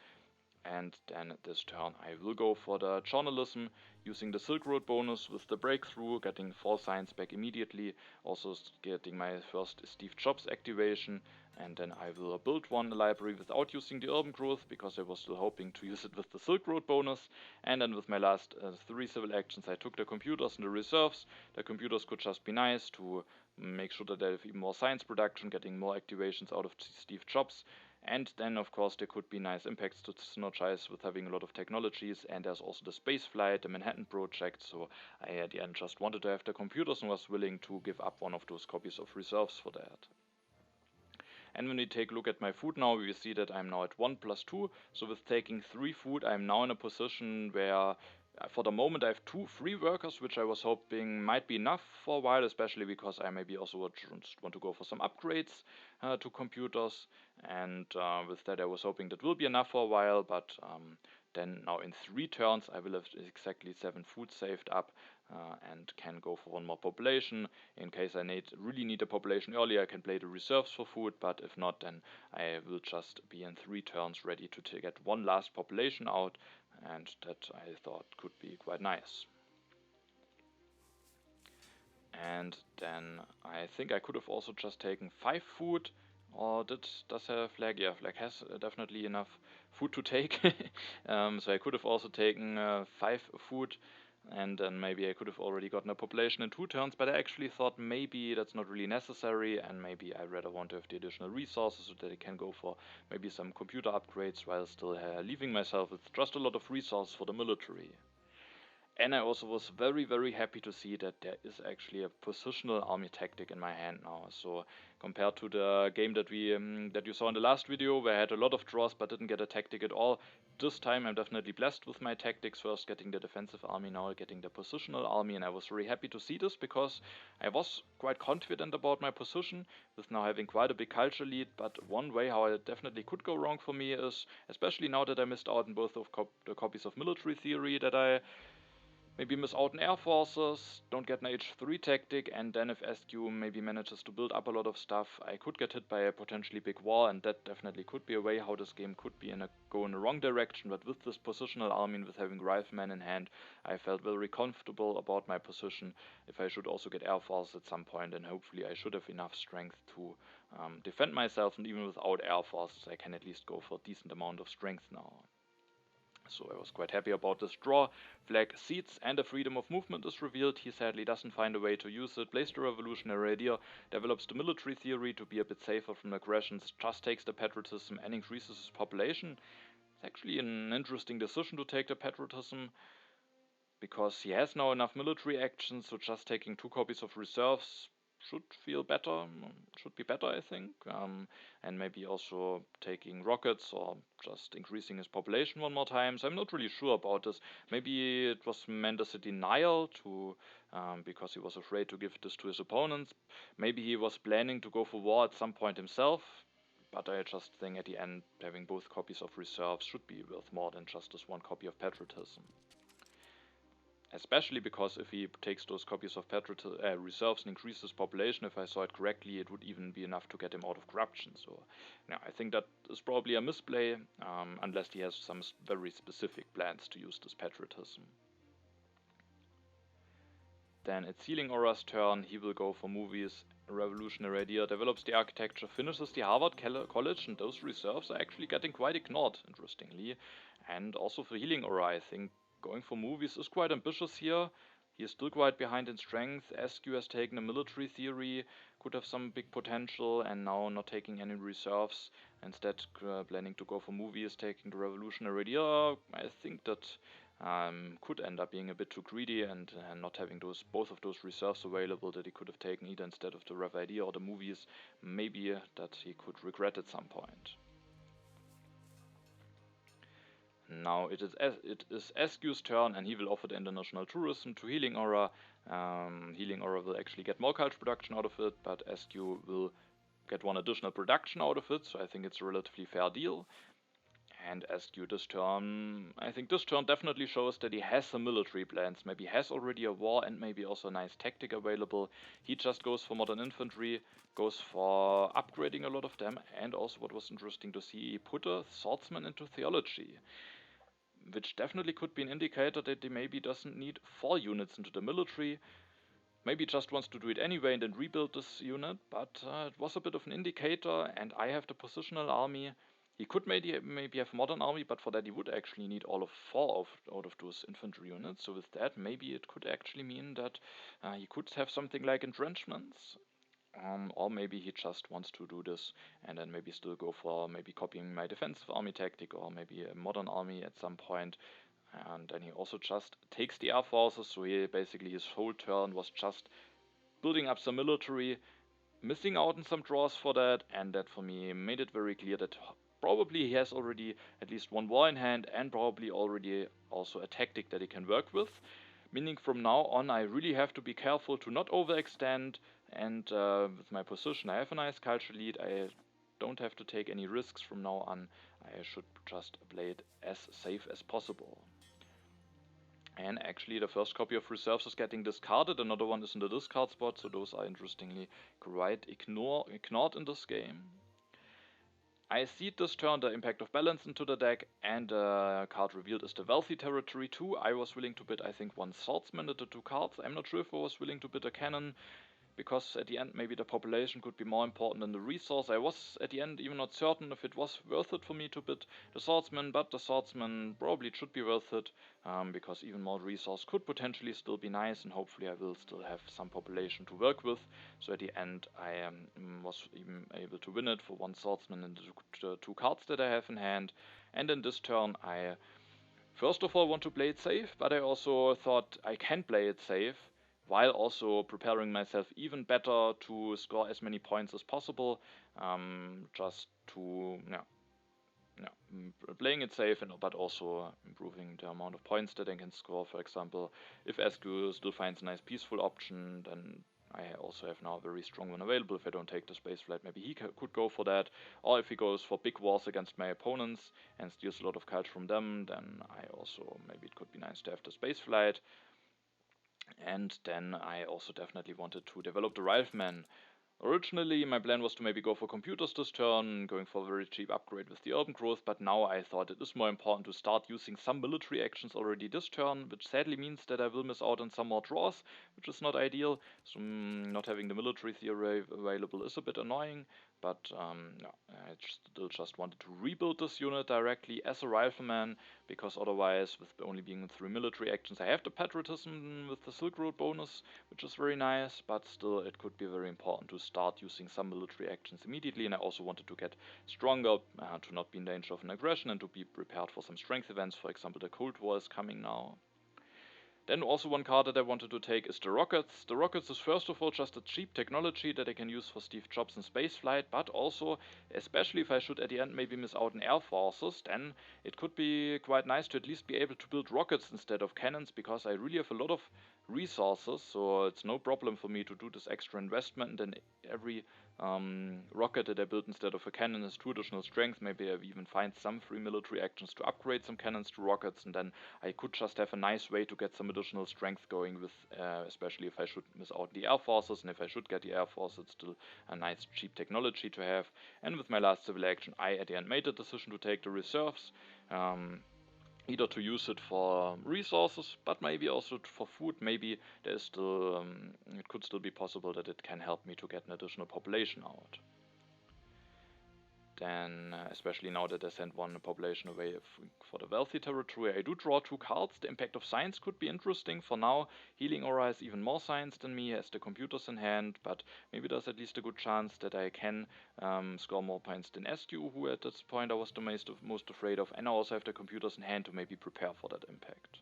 And then this turn I will go for the journalism. using the Silk Road bonus with the breakthrough, getting 4 signs back immediately, also getting my first Steve Jobs activation, and then I will build one library without using the urban growth, because I was still hoping to use it with the Silk Road bonus. And then with my last 3 civil actions, I took the computers and the reserves. The computers could just be nice to make sure that I have even more science production, getting more activations out of Steve Jobs. And then, of course, there could be nice impacts to synergize with having a lot of technologies. And there's also the space flight, the Manhattan project. So I, at the end, just wanted to have the computers and was willing to give up one of those copies of reserves for that. And when we take a look at my food now, we see that I'm now at 1 plus 2. So with taking 3 food, I'm now in a position where for the moment I have 2 free workers, which I was hoping might be enough for a while, especially because I maybe also want to go for some upgrades to computers. And with that I was hoping that will be enough for a while, but then now in 3 turns I will have exactly 7 food saved up. And can go for one more population. In case I really need a population earlier, I can play the reserves for food, but if not, then I will just be in 3 turns ready to get one last population out, and that I thought could be quite nice. And then I think I could have also just taken 5 food, or does Flackk? Yeah, Flackk has definitely enough food to take. So I could have also taken 5 food, and then maybe I could have already gotten a population in 2 turns, but I actually thought maybe that's not really necessary, and maybe I rather want to have the additional resources so that I can go for maybe some computer upgrades while still leaving myself with just a lot of resources for the military. And I also was very, very happy to see that there is actually a positional army tactic in my hand now. So compared to the game that you saw in the last video, where I had a lot of draws but didn't get a tactic at all, this time I'm definitely blessed with my tactics. First getting the defensive army, now getting the positional army, and I was very happy to see this because I was quite confident about my position with now having quite a big culture lead. But one way how it definitely could go wrong for me is, especially now that I missed out on both of the copies of military theory, that I maybe miss out on air forces, don't get an H3 tactic, and then if SQ maybe manages to build up a lot of stuff, I could get hit by a potentially big war, and that definitely could be a way how this game could be go in the wrong direction. But with this positional army and with having riflemen in hand, I felt very comfortable about my position. If I should also get air force at some point, and hopefully I should have enough strength to defend myself, and even without air forces I can at least go for a decent amount of strength now. So I was quite happy about this draw. Flackk seeds and the freedom of movement is revealed. He sadly doesn't find a way to use it. Plays the revolutionary idea, develops the military theory to be a bit safer from aggressions, just takes the patriotism and increases his population. It's actually an interesting decision to take the patriotism, because he has now enough military actions, so just taking 2 copies of reserves should feel better, should be better, I think. And maybe also taking rockets or just increasing his population one more time. So I'm not really sure about this. Maybe it was meant as a denial to, because he was afraid to give this to his opponents. Maybe he was planning to go for war at some point himself. But I just think at the end, having both copies of reserves should be worth more than just this 1 copy of patriotism. Especially because if he takes those copies of reserves and increases population, if I saw it correctly, it would even be enough to get him out of corruption. So yeah, I think that is probably a misplay, unless he has some very specific plans to use this patriotism. Then it's HealingAura's turn. He will go for movies. A revolutionary idea, develops the architecture, finishes the Harvard College, and those reserves are actually getting quite ignored, interestingly. And also for HealingAura, I think going for movies is quite ambitious here. He is still quite behind in strength. SQ has taken a military theory, could have some big potential, and now not taking any reserves. Instead, planning to go for movies, taking the revolutionary idea. I think that could end up being a bit too greedy and not having both of those reserves available that he could have taken either instead of the rev idea or the movies. Maybe that he could regret at some point. Now it is SQ's turn, and he will offer the international tourism to HealingAura. HealingAura will actually get more culture production out of it, but SQ will get 1 additional production out of it, so I think it's a relatively fair deal. And SQ this turn, I think this turn definitely shows that he has some military plans. Maybe has already a war and maybe also a nice tactic available. He just goes for modern infantry, goes for upgrading a lot of them, and also what was interesting to see, he put a swordsman into theology. which definitely could be an indicator that he maybe doesn't need 4 units into the military. Maybe just wants to do it anyway and then rebuild this unit, but it was a bit of an indicator, and I have the positional army. He could maybe have modern army, but for that he would actually need all of 4 out of those infantry units. So with that, maybe it could actually mean that he could have something like entrenchments. Or maybe he just wants to do this and then maybe still go for maybe copying my defensive army tactic or maybe a modern army at some point. And then he also just takes the air forces, so he basically his whole turn was just building up some military, missing out on some draws for that, and that for me made it very clear that probably he has already at least one war in hand and probably already also a tactic that he can work with. Meaning from now on I really have to be careful to not overextend, and with my position I have a nice culture lead, I don't have to take any risks from now on. I should just play it as safe as possible. And actually the first copy of reserves is getting discarded, another one is in the discard spot, so those are interestingly quite ignored in this game. I seed this turn the impact of balance into the deck, and the card revealed is the wealthy territory too. I was willing to bid I think 1 swordsman at the 2 cards. I'm not sure if I was willing to bid a cannon, because at the end maybe the population could be more important than the resource. I was at the end even not certain if it was worth it for me to bid the swordsman, but the swordsman probably it should be worth it, because even more resource could potentially still be nice, and hopefully I will still have some population to work with. So at the end I was even able to win it for 1 swordsman and the 2 cards that I have in hand. And in this turn I first of all want to play it safe, but I also thought I can play it safe while also preparing myself even better to score as many points as possible, just to playing it safe, but also improving the amount of points that I can score. For example, if SQ still finds a nice peaceful option, then I also have now a very strong one available. If I don't take the space flight, maybe he could go for that. Or if he goes for big wars against my opponents and steals a lot of culture from them, then I also, maybe it could be nice to have the space flight. And then I also definitely wanted to develop the Rifleman. Originally, my plan was to maybe go for computers this turn, going for a very cheap upgrade with the urban growth, but now I thought it is more important to start using some military actions already this turn, which sadly means that I will miss out on some more draws, which is not ideal. So not having the military theory available is a bit annoying, but no, I still just wanted to rebuild this unit directly as a Rifleman, because otherwise, with only being 3 military actions, I have the patriotism with the Silk Road bonus, which is very nice, but still it could be very important to start using some military actions immediately. And I also wanted to get stronger, to not be in danger of an aggression, and to be prepared for some strength events. For example, the Cold War is coming now. Then also one card that I wanted to take is the Rockets. The Rockets is first of all just a cheap technology that I can use for Steve Jobs and spaceflight, but also, especially if I should at the end maybe miss out on air forces, then it could be quite nice to at least be able to build rockets instead of cannons, because I really have a lot of resources, so it's no problem for me to do this extra investment. And then every rocket that I build instead of a cannon has 2 additional strength. Maybe I even find some free military actions to upgrade some cannons to rockets, and then I could just have a nice way to get some additional strength going with, especially if I should miss out the air forces, and if I should get the air force, it's still a nice cheap technology to have. And with my last civil action, I at the end made the decision to take the reserves. Either to use it for resources, but maybe also for food. Maybe there's still, it could still be possible that it can help me to get an additional population out. Then, especially now that I sent 1 population away for the wealthy territory, I do draw 2 cards. The impact of science could be interesting. For now, HealingAura has even more science than me, has the computers in hand, but maybe there's at least a good chance that I can score more points than SQ, who at this point I was the most afraid of, and I also have the computers in hand to maybe prepare for that impact.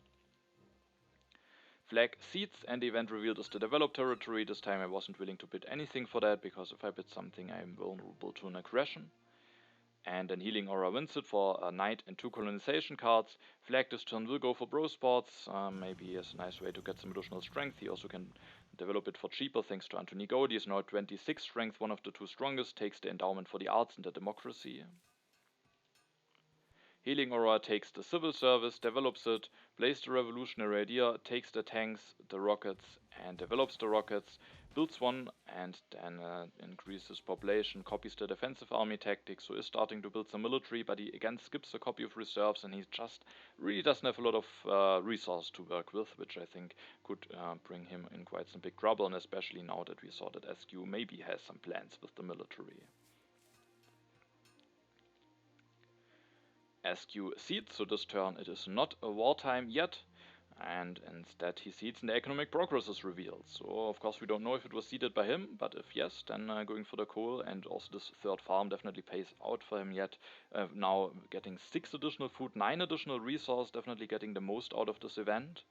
Flackk seeds, and the event revealed is the developed territory. This time I wasn't willing to bid anything for that, because if I bid something I'm vulnerable to an aggression. And then HealingAura wins it for a knight and 2 colonization cards. Flackk this turn will go for bro sports, maybe as a nice way to get some additional strength. He also can develop it for cheaper thanks to Anthony Gaudi. Is now 26 strength, one of the 2 strongest, takes the endowment for the arts and the democracy. HealingAura takes the civil service, develops it, plays the revolutionary idea, takes the tanks, the rockets, and develops the rockets, builds one, and then increases population, copies the defensive army tactics, so is starting to build some military, but he again skips a copy of reserves, and he just really doesn't have a lot of resource to work with, which I think could bring him in quite some big trouble, and especially now that we saw that SQ maybe has some plans with the military. SQ seeds, so this turn it is not a wartime yet, and instead he seeds and the economic progress is revealed. So of course we don't know if it was seeded by him, but if yes, then going for the coal, and also this third farm definitely pays out for him yet. Now getting 6 additional food, 9 additional resource, definitely getting the most out of this event.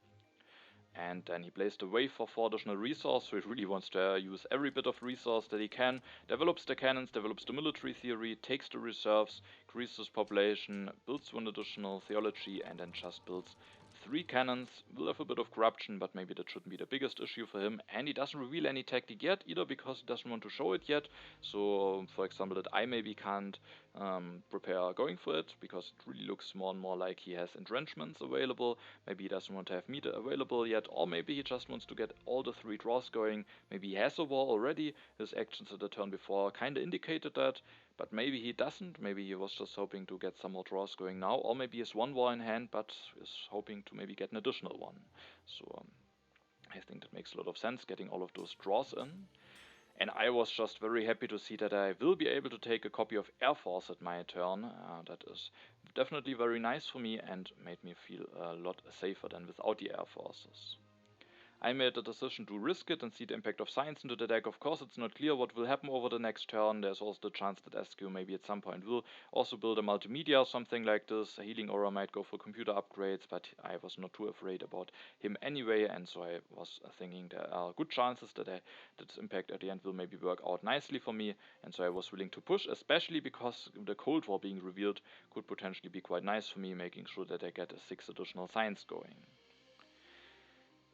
And then he plays the wave for 4 additional resource, so he really wants to use every bit of resource that he can, develops the cannons, develops the military theory, takes the reserves, increases population, builds 1 additional theology, and then just builds 3 cannons. Will have a bit of corruption, but maybe that shouldn't be the biggest issue for him. And he doesn't reveal any tactic yet, either because he doesn't want to show it yet. So for example, that I maybe can't prepare going for it, because it really looks more and more like he has entrenchments available. Maybe he doesn't want to have meat available yet, or maybe he just wants to get all the 3 draws going. Maybe he has a war already. His actions at the turn before kinda indicated that, but maybe he doesn't. Maybe he was just hoping to get some more draws going now, or maybe he has 1 war in hand but is hoping to maybe get an additional one. So I think that makes a lot of sense, getting all of those draws in. And I was just very happy to see that I will be able to take a copy of Air Force at my turn. That is definitely very nice for me and made me feel a lot safer than without the Air Forces. I made the decision to risk it and see the impact of science into the deck. Of course, it's not clear what will happen over the next turn. There's also the chance that SQ maybe at some point will also build a multimedia or something like this. HealingAura might go for computer upgrades, but I was not too afraid about him anyway, and so I was thinking there are good chances that this impact at the end will maybe work out nicely for me, and so I was willing to push, especially because the Cold War being revealed could potentially be quite nice for me, making sure that I get a 6 additional science going.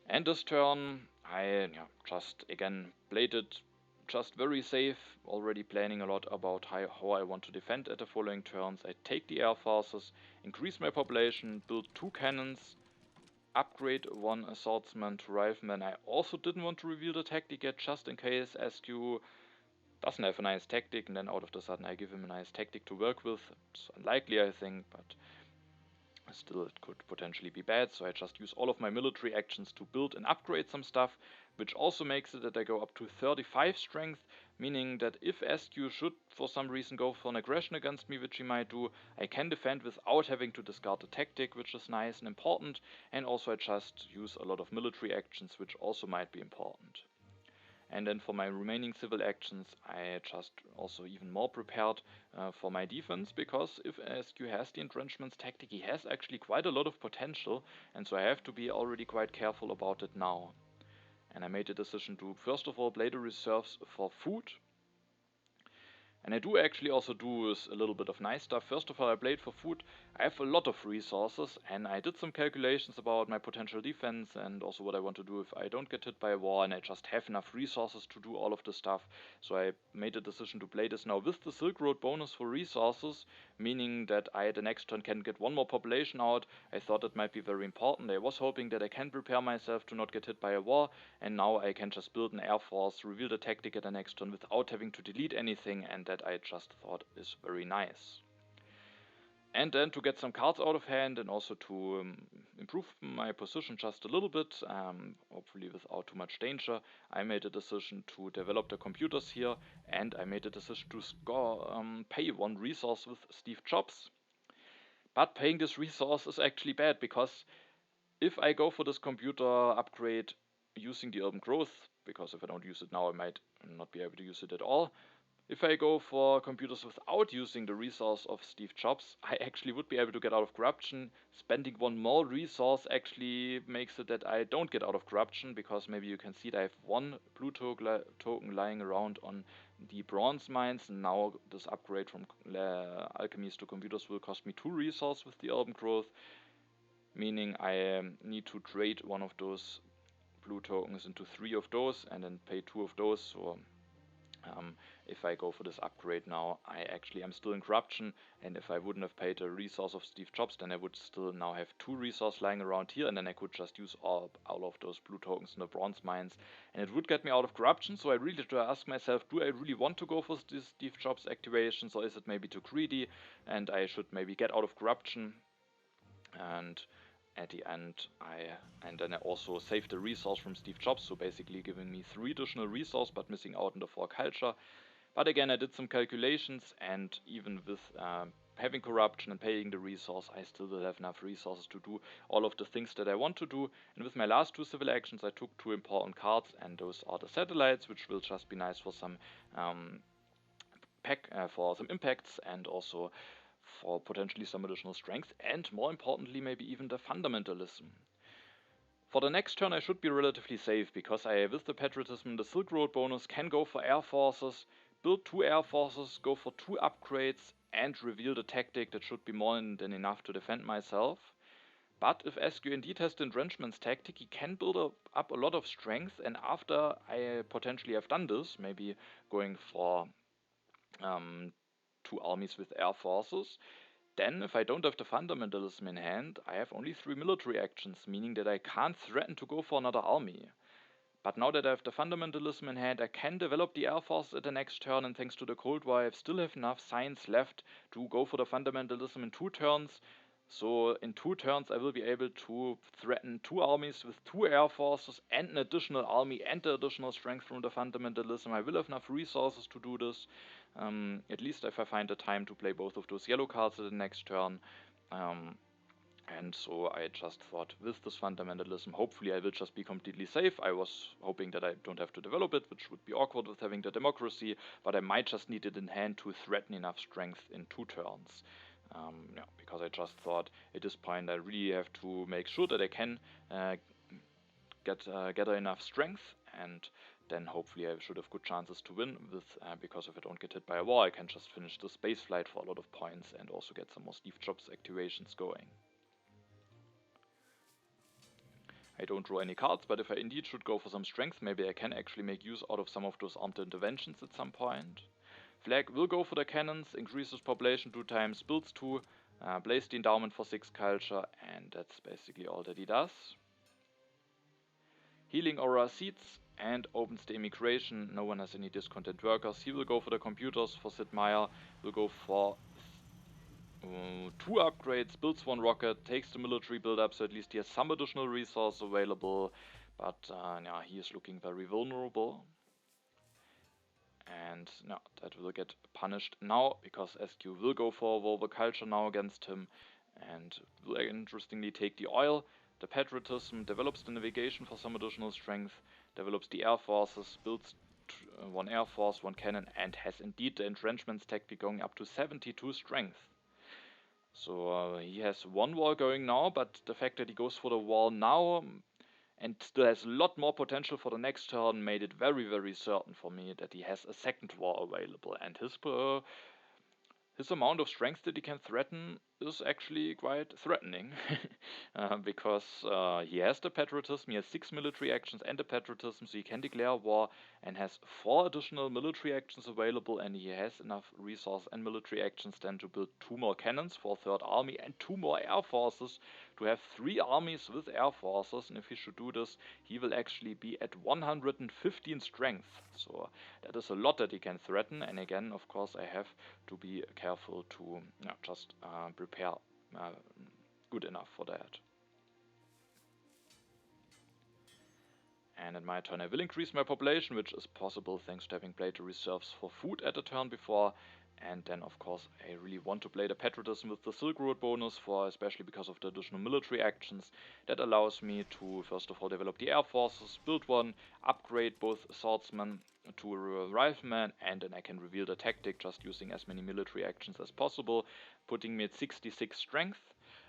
And this turn, I just again played it just very safe, already planning a lot about how I want to defend at the following turns. I take the air forces, increase my population, build 2 cannons, upgrade 1 assaultsman to rifleman. I also didn't want to reveal the tactic yet, just in case SQ doesn't have a nice tactic, and then out of the sudden I give him a nice tactic to work with. It's unlikely, I think, but still it could potentially be bad, so I just use all of my military actions to build and upgrade some stuff, which also makes it that I go up to 35 strength, meaning that if SQ should for some reason go for an aggression against me, which he might do, I can defend without having to discard a tactic, which is nice and important, and also I just use a lot of military actions, which also might be important. And then for my remaining civil actions, I just also even more prepared for my defense, because if SQ has the entrenchments tactic, he has actually quite a lot of potential, and so I have to be already quite careful about it now. And I made a decision to first of all play the reserves for food. And I do actually also do a little bit of nice stuff. First of all, I played for food. I have a lot of resources, and I did some calculations about my potential defense and also what I want to do if I don't get hit by a war and I just have enough resources to do all of this stuff. So I made a decision to play this now with the Silk Road bonus for resources, meaning that I the next turn can get 1 more population out. I thought that might be very important. I was hoping that I can prepare myself to not get hit by a war, and now I can just build an air force, reveal the tactic at the next turn without having to delete anything, and that I just thought is very nice. And then to get some cards out of hand and also to improve my position just a little bit, hopefully without too much danger, I made a decision to develop the computers here, and I made a decision to pay 1 resource with Steve Jobs. But paying this resource is actually bad, because if I go for this computer upgrade using the urban growth, because if I don't use it now I might not be able to use it at all. If I go for computers without using the resource of Steve Jobs, I actually would be able to get out of corruption. Spending 1 more resource actually makes it that I don't get out of corruption, because maybe you can see that I have 1 blue token lying around on the bronze mines, and now this upgrade from alchemies to computers will cost me 2 resources with the urban growth, meaning I need to trade 1 of those blue tokens into 3 of those and then pay 2 of those. So If I go for this upgrade now, I'm still in corruption, and if I wouldn't have paid a resource of Steve Jobs, then I would still now have 2 resources lying around here, and then I could just use all of those blue tokens in the bronze mines, and it would get me out of corruption. So I really had to ask myself, do I really want to go for this Steve Jobs activations, or is it maybe too greedy, and I should maybe get out of corruption? And at the end, then I also saved the resource from Steve Jobs, so basically giving me 3 additional resources, but missing out on the 4 culture. But again, I did some calculations, and even with having corruption and paying the resource, I still will have enough resources to do all of the things that I want to do. And with my last 2 civil actions, I took 2 important cards, and those are the satellites, which will just be nice for some for some impacts, and also for potentially some additional strength, and more importantly, maybe even the fundamentalism. For the next turn, I should be relatively safe, because I, with the patriotism and the Silk Road bonus, can go for air forces, build 2 air forces, go for 2 upgrades, and reveal the tactic that should be more than enough to defend myself. But if SQ indeed has the entrenchments tactic, he can build up a lot of strength, and after I potentially have done this, maybe going for 2 armies with air forces, then if I don't have the fundamentalism in hand, I have only 3 military actions, meaning that I can't threaten to go for another army. But now that I have the fundamentalism in hand, I can develop the air force at the next turn, and thanks to the Cold War, I still have enough science left to go for the fundamentalism in 2 turns. So in 2 turns I will be able to threaten 2 armies with 2 air forces and an additional army and the additional strength from the fundamentalism. I will have enough resources to do this, at least if I find the time to play both of those yellow cards at the next turn. And so I just thought, with this fundamentalism, hopefully I will just be completely safe. I was hoping that I don't have to develop it, which would be awkward with having the democracy, but I might just need it in hand to threaten enough strength in 2 turns. Because I just thought at this point I really have to make sure that I can gather enough strength, and then hopefully I should have good chances to win. Because if I don't get hit by a war, I can just finish the space flight for a lot of points and also get some more Steve Jobs activations going. I don't draw any cards, but if I indeed should go for some strength, maybe I can actually make use out of some of those armed interventions at some point. Flackk will go for the cannons, increases population 2 times, builds 2, plays the endowment for 6 culture, and that's basically all that he does. HealingAura seeds and opens the immigration. No one has any discontent workers. He will go for the computers for Sid Meier, will go for 2 upgrades, builds 1 rocket, takes the military build-up, so at least he has some additional resource available, but yeah, he is looking very vulnerable. And no, that will get punished now, because SQ will go for Volvo Culture now against him, and will interestingly take the oil. The patriotism develops the navigation for some additional strength, develops the air forces, builds 1 air force, 1 cannon, and has indeed the entrenchments tactic going up to 72 strength. So he has 1 wall going now, but the fact that he goes for the wall now and still has a lot more potential for the next turn made it very, very certain for me that he has a 2nd wall available, and his amount of strength that he can threaten is actually quite threatening. Because he has the patriotism, he has 6 military actions and the patriotism, so he can declare war and has 4 additional military actions available, and he has enough resource and military actions then to build 2 more cannons for a 3rd army and 2 more air forces to have 3 armies with air forces. And if he should do this, he will actually be at 115 strength. So that is a lot that he can threaten, and again, of course, I have to be careful to just prepare good enough for that. And in my turn I will increase my population, which is possible thanks to having played the reserves for food at the turn before. And then of course I really want to play the patriotism with the Silk Road bonus, especially because of the additional military actions. That allows me to first of all develop the air forces, build 1, upgrade both swordsmen to rifleman, and then I can reveal the tactic just using as many military actions as possible, putting me at 66 strength.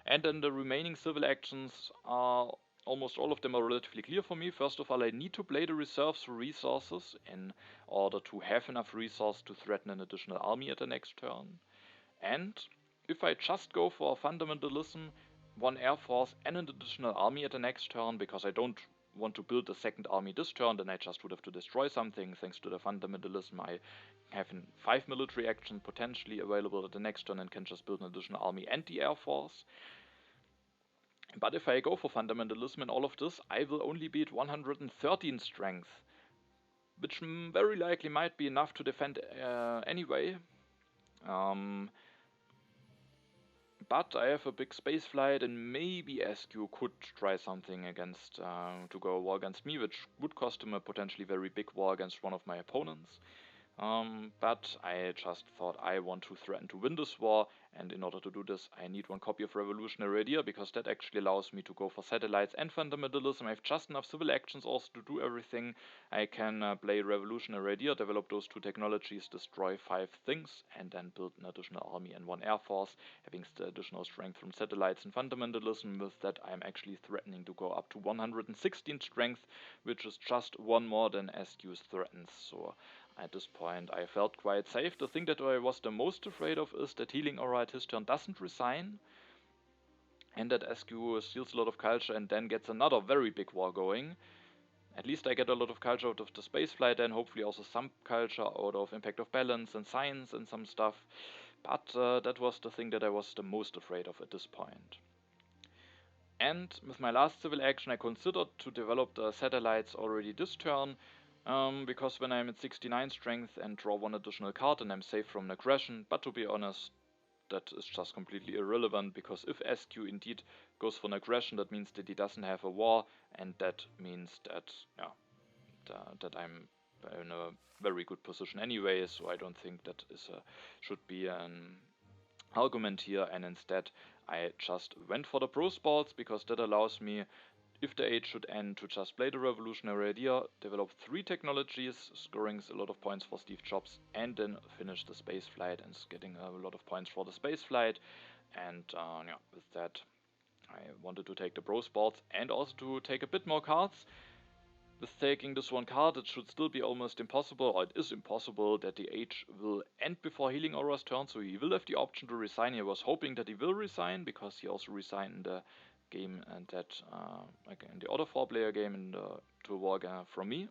And then the remaining civil actions are almost all of them are relatively clear for me. First of all, I need to play the reserves for resources in order to have enough resource to threaten an additional army at the next turn. And if I just go for fundamentalism, 1 air force and an additional army at the next turn, because I don't want to build a second army this turn, then I just would have to destroy something. Thanks to the fundamentalism, I have 5 military action potentially available at the next turn and can just build an additional army and the air force. But if I go for fundamentalism and all of this, I will only be at 113 strength, which very likely might be enough to defend anyway. But I have a big space flight, and maybe SQ could try something against to go war against me, which would cost him a potentially very big war against one of my opponents. But I just thought I want to threaten to win this war, and in order to do this I need 1 copy of Revolutionary Idea, because that actually allows me to go for satellites and fundamentalism. I have just enough civil actions also to do everything. I can play Revolutionary Idea, develop those 2 technologies, destroy 5 things, and then build an additional army and 1 air force, having the additional strength from satellites and fundamentalism. With that I'm actually threatening to go up to 116 strength, which is just 1 more than SQ's threatens. So at this point I felt quite safe. The thing that I was the most afraid of is that HealingAura at his turn doesn't resign, and that SQ steals a lot of culture and then gets another very big war going. At least I get a lot of culture out of the spaceflight, and hopefully also some culture out of Impact of Balance and Science and some stuff. But that was the thing that I was the most afraid of at this point. And with my last civil action I considered to develop the satellites already this turn, because when I'm at 69 strength and draw 1 additional card, and I'm safe from an aggression. But to be honest, that is just completely irrelevant, because if SQ indeed goes for an aggression, that means that he doesn't have a war, and that means that, that I'm in a very good position anyway, so I don't think that should be an argument here. And instead I just went for the Bros Balls, because that allows me, if the age should end, to just play the Revolutionary Idea, develop 3 technologies, scoring a lot of points for Steve Jobs, and then finish the space flight and getting a lot of points for the space flight. And with that I wanted to take the Bros Balls and also to take a bit more cards. With taking this 1 card, it should still be almost impossible, or it is impossible, that the age will end before HealingAura's turn, so he will have the option to resign. I was hoping that he will resign, because he also resigned in the game, and that like in the other 4-player game to a war from me.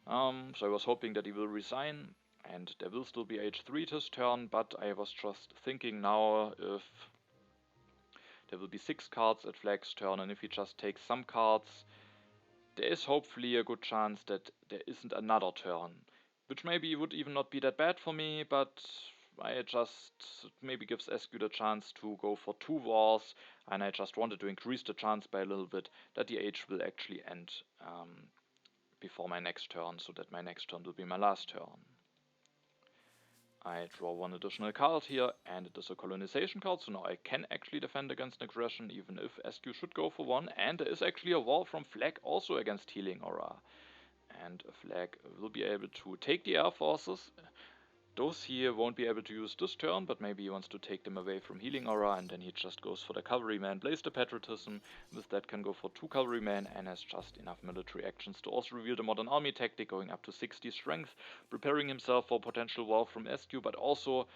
So I was hoping that he will resign, and there will still be age 3 this turn. But I was just thinking now, if there will be 6 cards at Flack's turn, and if he just takes some cards, there is hopefully a good chance that there isn't another turn, which maybe would even not be that bad for me, but I just maybe gives SQ the chance to go for 2 wars, and I just wanted to increase the chance by a little bit that the age will actually end before my next turn, so that my next turn will be my last turn. I draw 1 additional card here, and it is a colonization card, so now I can actually defend against aggression, even if SQ should go for 1. And there is actually a war from Flackk also against HealingAura. And Flackk will be able to take the air forces. Those he won't be able to use this turn, but maybe he wants to take them away from HealingAura, and then he just goes for the cavalryman, plays the patriotism. With that can go for 2 cavalrymen, and has just enough military actions to also reveal the modern army tactic, going up to 60 strength, preparing himself for potential war from SQ, but also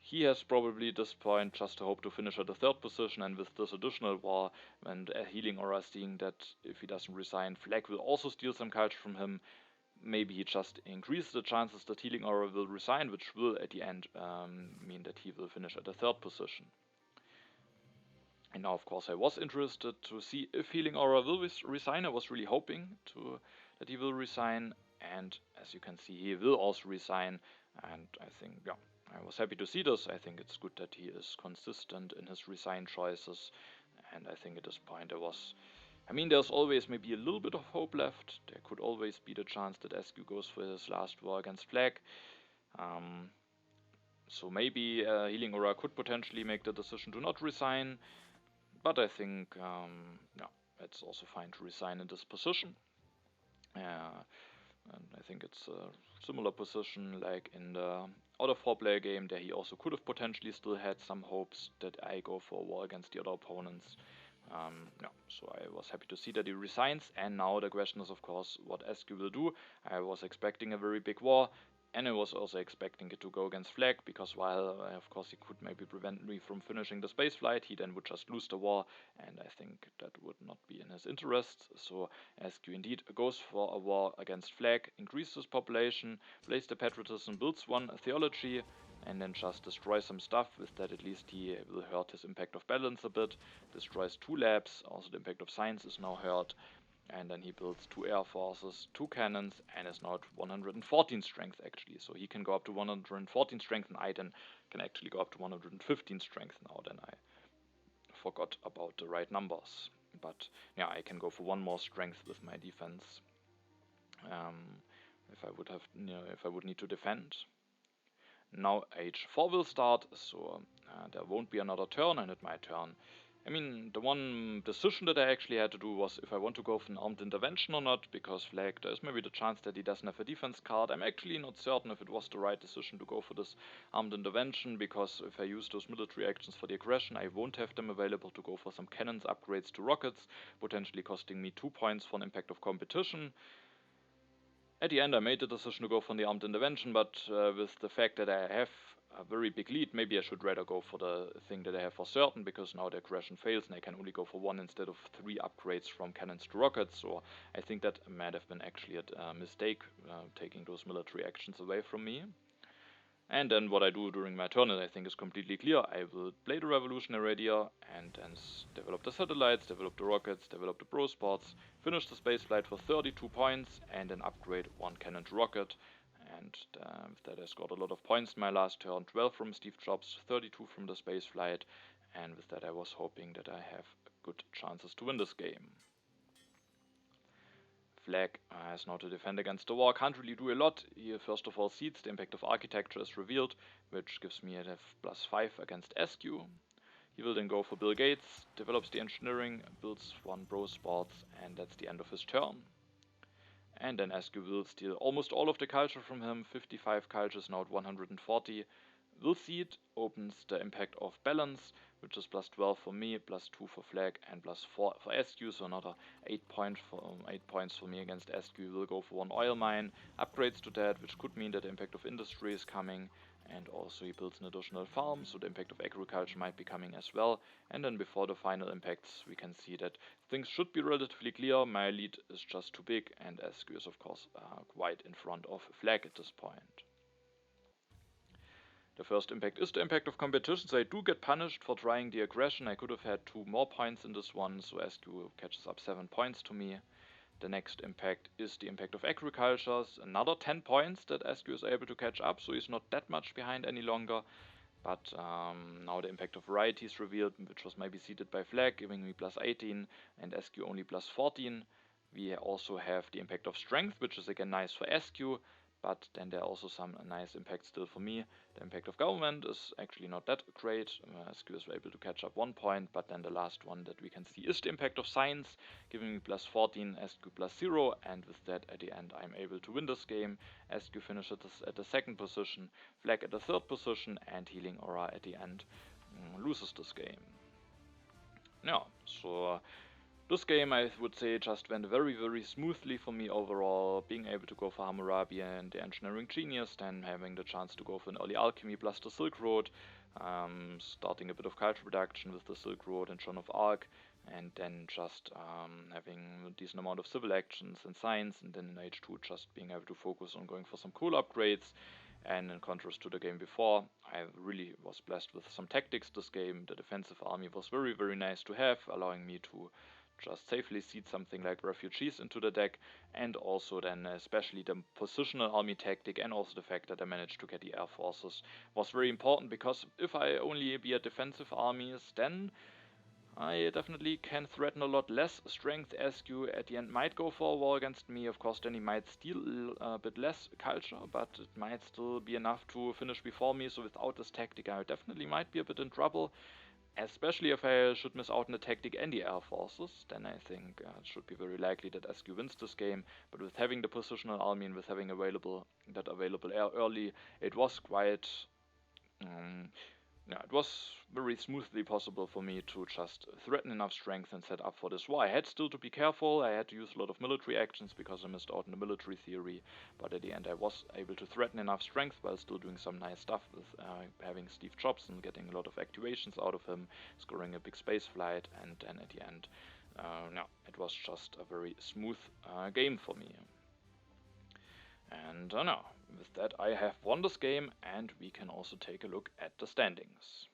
he has probably at this point just a hope to finish at the 3rd position. And with this additional war, and HealingAura seeing that if he doesn't resign, Flackk will also steal some culture from him, maybe he just increases the chances that HealingAura will resign, which will at the end mean that he will finish at the 3rd position. And now of course I was interested to see if HealingAura will resign. I was really hoping that he will resign, and as you can see he will also resign, and I think, I was happy to see this. I think it's good that he is consistent in his resign choices, and I think at this point there's always maybe a little bit of hope left. There could always be the chance that SQ goes for his last war against Flackk. So maybe HealingAura could potentially make the decision to not resign, but I think it's also fine to resign in this position. And I think it's a similar position like in the other 4-player game, there he also could have potentially still had some hopes that I go for a war against the other opponents. Yeah, so I was happy to see that he resigns, and now the question is, of course, what SQ will do. I was expecting a very big war, and I was also expecting it to go against Flackk, because while, of course, he could maybe prevent me from finishing the space flight, he then would just lose the war, and I think that would not be in his interests. So SQ indeed goes for a war against Flackk, increases his population, plays the patriotism, builds one theology, and then just destroy some stuff. With that, at least he will hurt his impact of balance a bit. Destroys 2 labs, also the impact of science is now hurt. And then he builds 2 air forces, 2 cannons, and is now at 114 strength actually. So he can go up to 114 strength, and I then can actually go up to 115 strength now. Then I forgot about the right numbers. But yeah, I can go for 1 more strength with my defense. If I would have, if I would need to defend. Now H4 will start, so there won't be another turn, and at my turn, I mean, the one decision that I actually had to do was if I want to go for an armed intervention or not, because Flackk, there's maybe the chance that he doesn't have a defense card. I'm actually not certain if it was the right decision to go for this armed intervention, because if I use those military actions for the aggression, I won't have them available to go for some cannons upgrades to rockets, potentially costing me 2 points for an impact of competition. At the end, I made the decision to go for the armed intervention, but with the fact that I have a very big lead, maybe I should rather go for the thing that I have for certain, because now the aggression fails and I can only go for 1 instead of 3 upgrades from cannons to rockets. So I think that might have been actually a mistake, taking those military actions away from me. And then what I do during my turn, I think, is completely clear. I will play the revolutionary idea and then develop the satellites, develop the rockets, develop the bro spots, finish the spaceflight for 32 points, and then upgrade 1 cannon to rocket. And with that, I scored a lot of points in my last turn, 12 from Steve Jobs, 32 from the spaceflight, and with that I was hoping that I have good chances to win this game. Flackk has now to defend against the war, can't really do a lot. He first of all seeds, the impact of architecture is revealed, which gives me a +5 against SQ. He will then go for Bill Gates, develops the engineering, builds 1 bro sports, and that's the end of his turn. And then SQ will steal almost all of the culture from him, 55 cultures, now at 140. Will seed, opens the impact of balance, which is +12 for me, +2 for Flackk, and +4 for SQ, so another 8 points for me against SQ. Will go for 1 oil mine, upgrades to that, which could mean that the impact of industry is coming, and also he builds an additional farm, so the impact of agriculture might be coming as well. And then before the final impacts, we can see that things should be relatively clear. My lead is just too big, and SQ is of course quite in front of Flackk at this point. The first impact is the impact of competition, so I do get punished for trying the aggression. I could have had 2 more points in this one, so SQ catches up 7 points to me. The next impact is the impact of agriculture, another 10 points that SQ is able to catch up, so he's not that much behind any longer. But now the impact of variety is revealed, which was maybe seeded by Flackk, giving me +18, and SQ only +14. We also have the impact of strength, which is again nice for SQ, but then there are also some nice impacts still for me. The impact of government is actually not that great. SQ is able to catch up 1 point, but then the last one that we can see is the impact of science, giving me +14, SQ +0, and with that at the end I'm able to win this game. SQ finishes at the 2nd position, Flackk at the 3rd position, and HealingAura at the end loses this game. Yeah, so this game, I would say, just went very, very smoothly for me overall, being able to go for Hammurabi and the Engineering Genius, then having the chance to go for an early Alchemy plus the Silk Road, starting a bit of culture reduction with the Silk Road and Joan of Arc, and then just having a decent amount of civil actions and science, and then in H2 just being able to focus on going for some cool upgrades. And in contrast to the game before, I really was blessed with some tactics this game. The defensive army was very, very nice to have, allowing me to just safely seed something like refugees into the deck, and also then especially the positional army tactic, and also the fact that I managed to get the air forces was very important, because if I only be a defensive armies, then I definitely can threaten a lot less. Strength SQ at the end might go for a war against me. Of course, then he might steal a bit less culture, but it might still be enough to finish before me. So without this tactic, I definitely might be a bit in trouble. Especially if I should miss out on the tactic and the air forces, then I think it should be very likely that SQ wins this game. But with having the positional army and with having available air early, it was quite yeah, it was very smoothly possible for me to just threaten enough strength and set up for this war. I had still to be careful, I had to use a lot of military actions because I missed out on the military theory, but at the end I was able to threaten enough strength while still doing some nice stuff with having Steve Jobs and getting a lot of activations out of him, scoring a big space flight, and then at the end, no, it was just a very smooth game for me. And now, with that, I have won this game, and we can also take a look at the standings.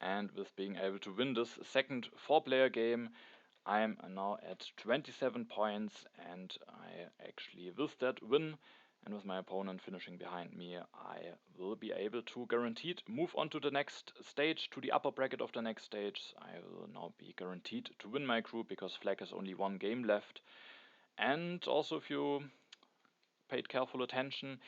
And with being able to win this second 4-player game, I'm now at 27 points, and I actually, with that win, and with my opponent finishing behind me, I will be able to guaranteed move on to the next stage, to the upper bracket of the next stage. I will now be guaranteed to win my group because Flackk has only one game left. And also, if you paid careful attention,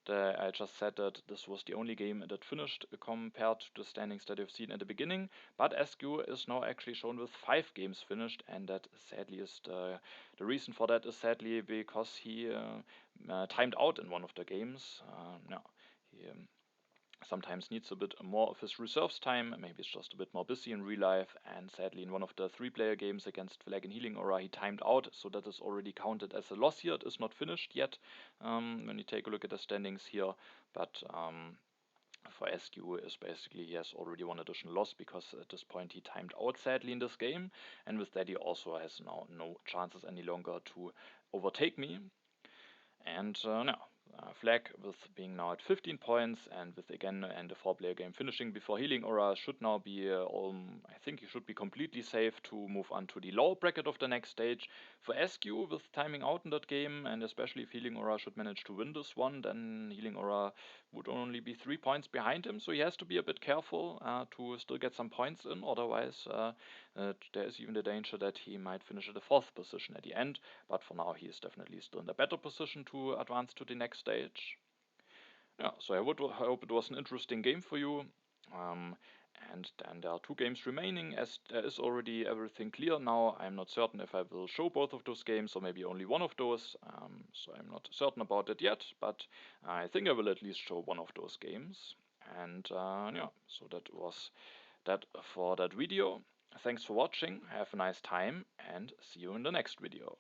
I just said that this was the only game that finished compared to the standings that you've seen at the beginning, but SQ is now actually shown with 5 games finished, and that sadly is the reason for that is sadly because he timed out in one of the games. He sometimes needs a bit more of his reserves time, maybe it's just a bit more busy in real life, and sadly in one of the 3-player games against Flackk and HealingAura he timed out, so that is already counted as a loss here. It is not finished yet when you take a look at the standings here, but for SQ is basically he has already one additional loss because at this point he timed out sadly in this game, and with that he also has now no chances any longer to overtake me. And now, Flackk with being now at 15 points and with again and a 4-player game finishing before HealingAura should now be, I think he should be completely safe to move on to the lower bracket of the next stage. For SQ with timing out in that game, and especially if HealingAura should manage to win this one, then HealingAura would only be 3 points behind him, so he has to be a bit careful to still get some points in, otherwise there is even the danger that he might finish at the 4th position at the end, but for now he is definitely still in a better position to advance to the next stage. Yeah, so I hope it was an interesting game for you. And then there are 2 games remaining, as there is already everything clear now. I'm not certain if I will show both of those games or maybe only one of those, so I'm not certain about it yet, but I think I will at least show one of those games. And yeah, so that was that for that video. Thanks for watching, have a nice time, and see you in the next video.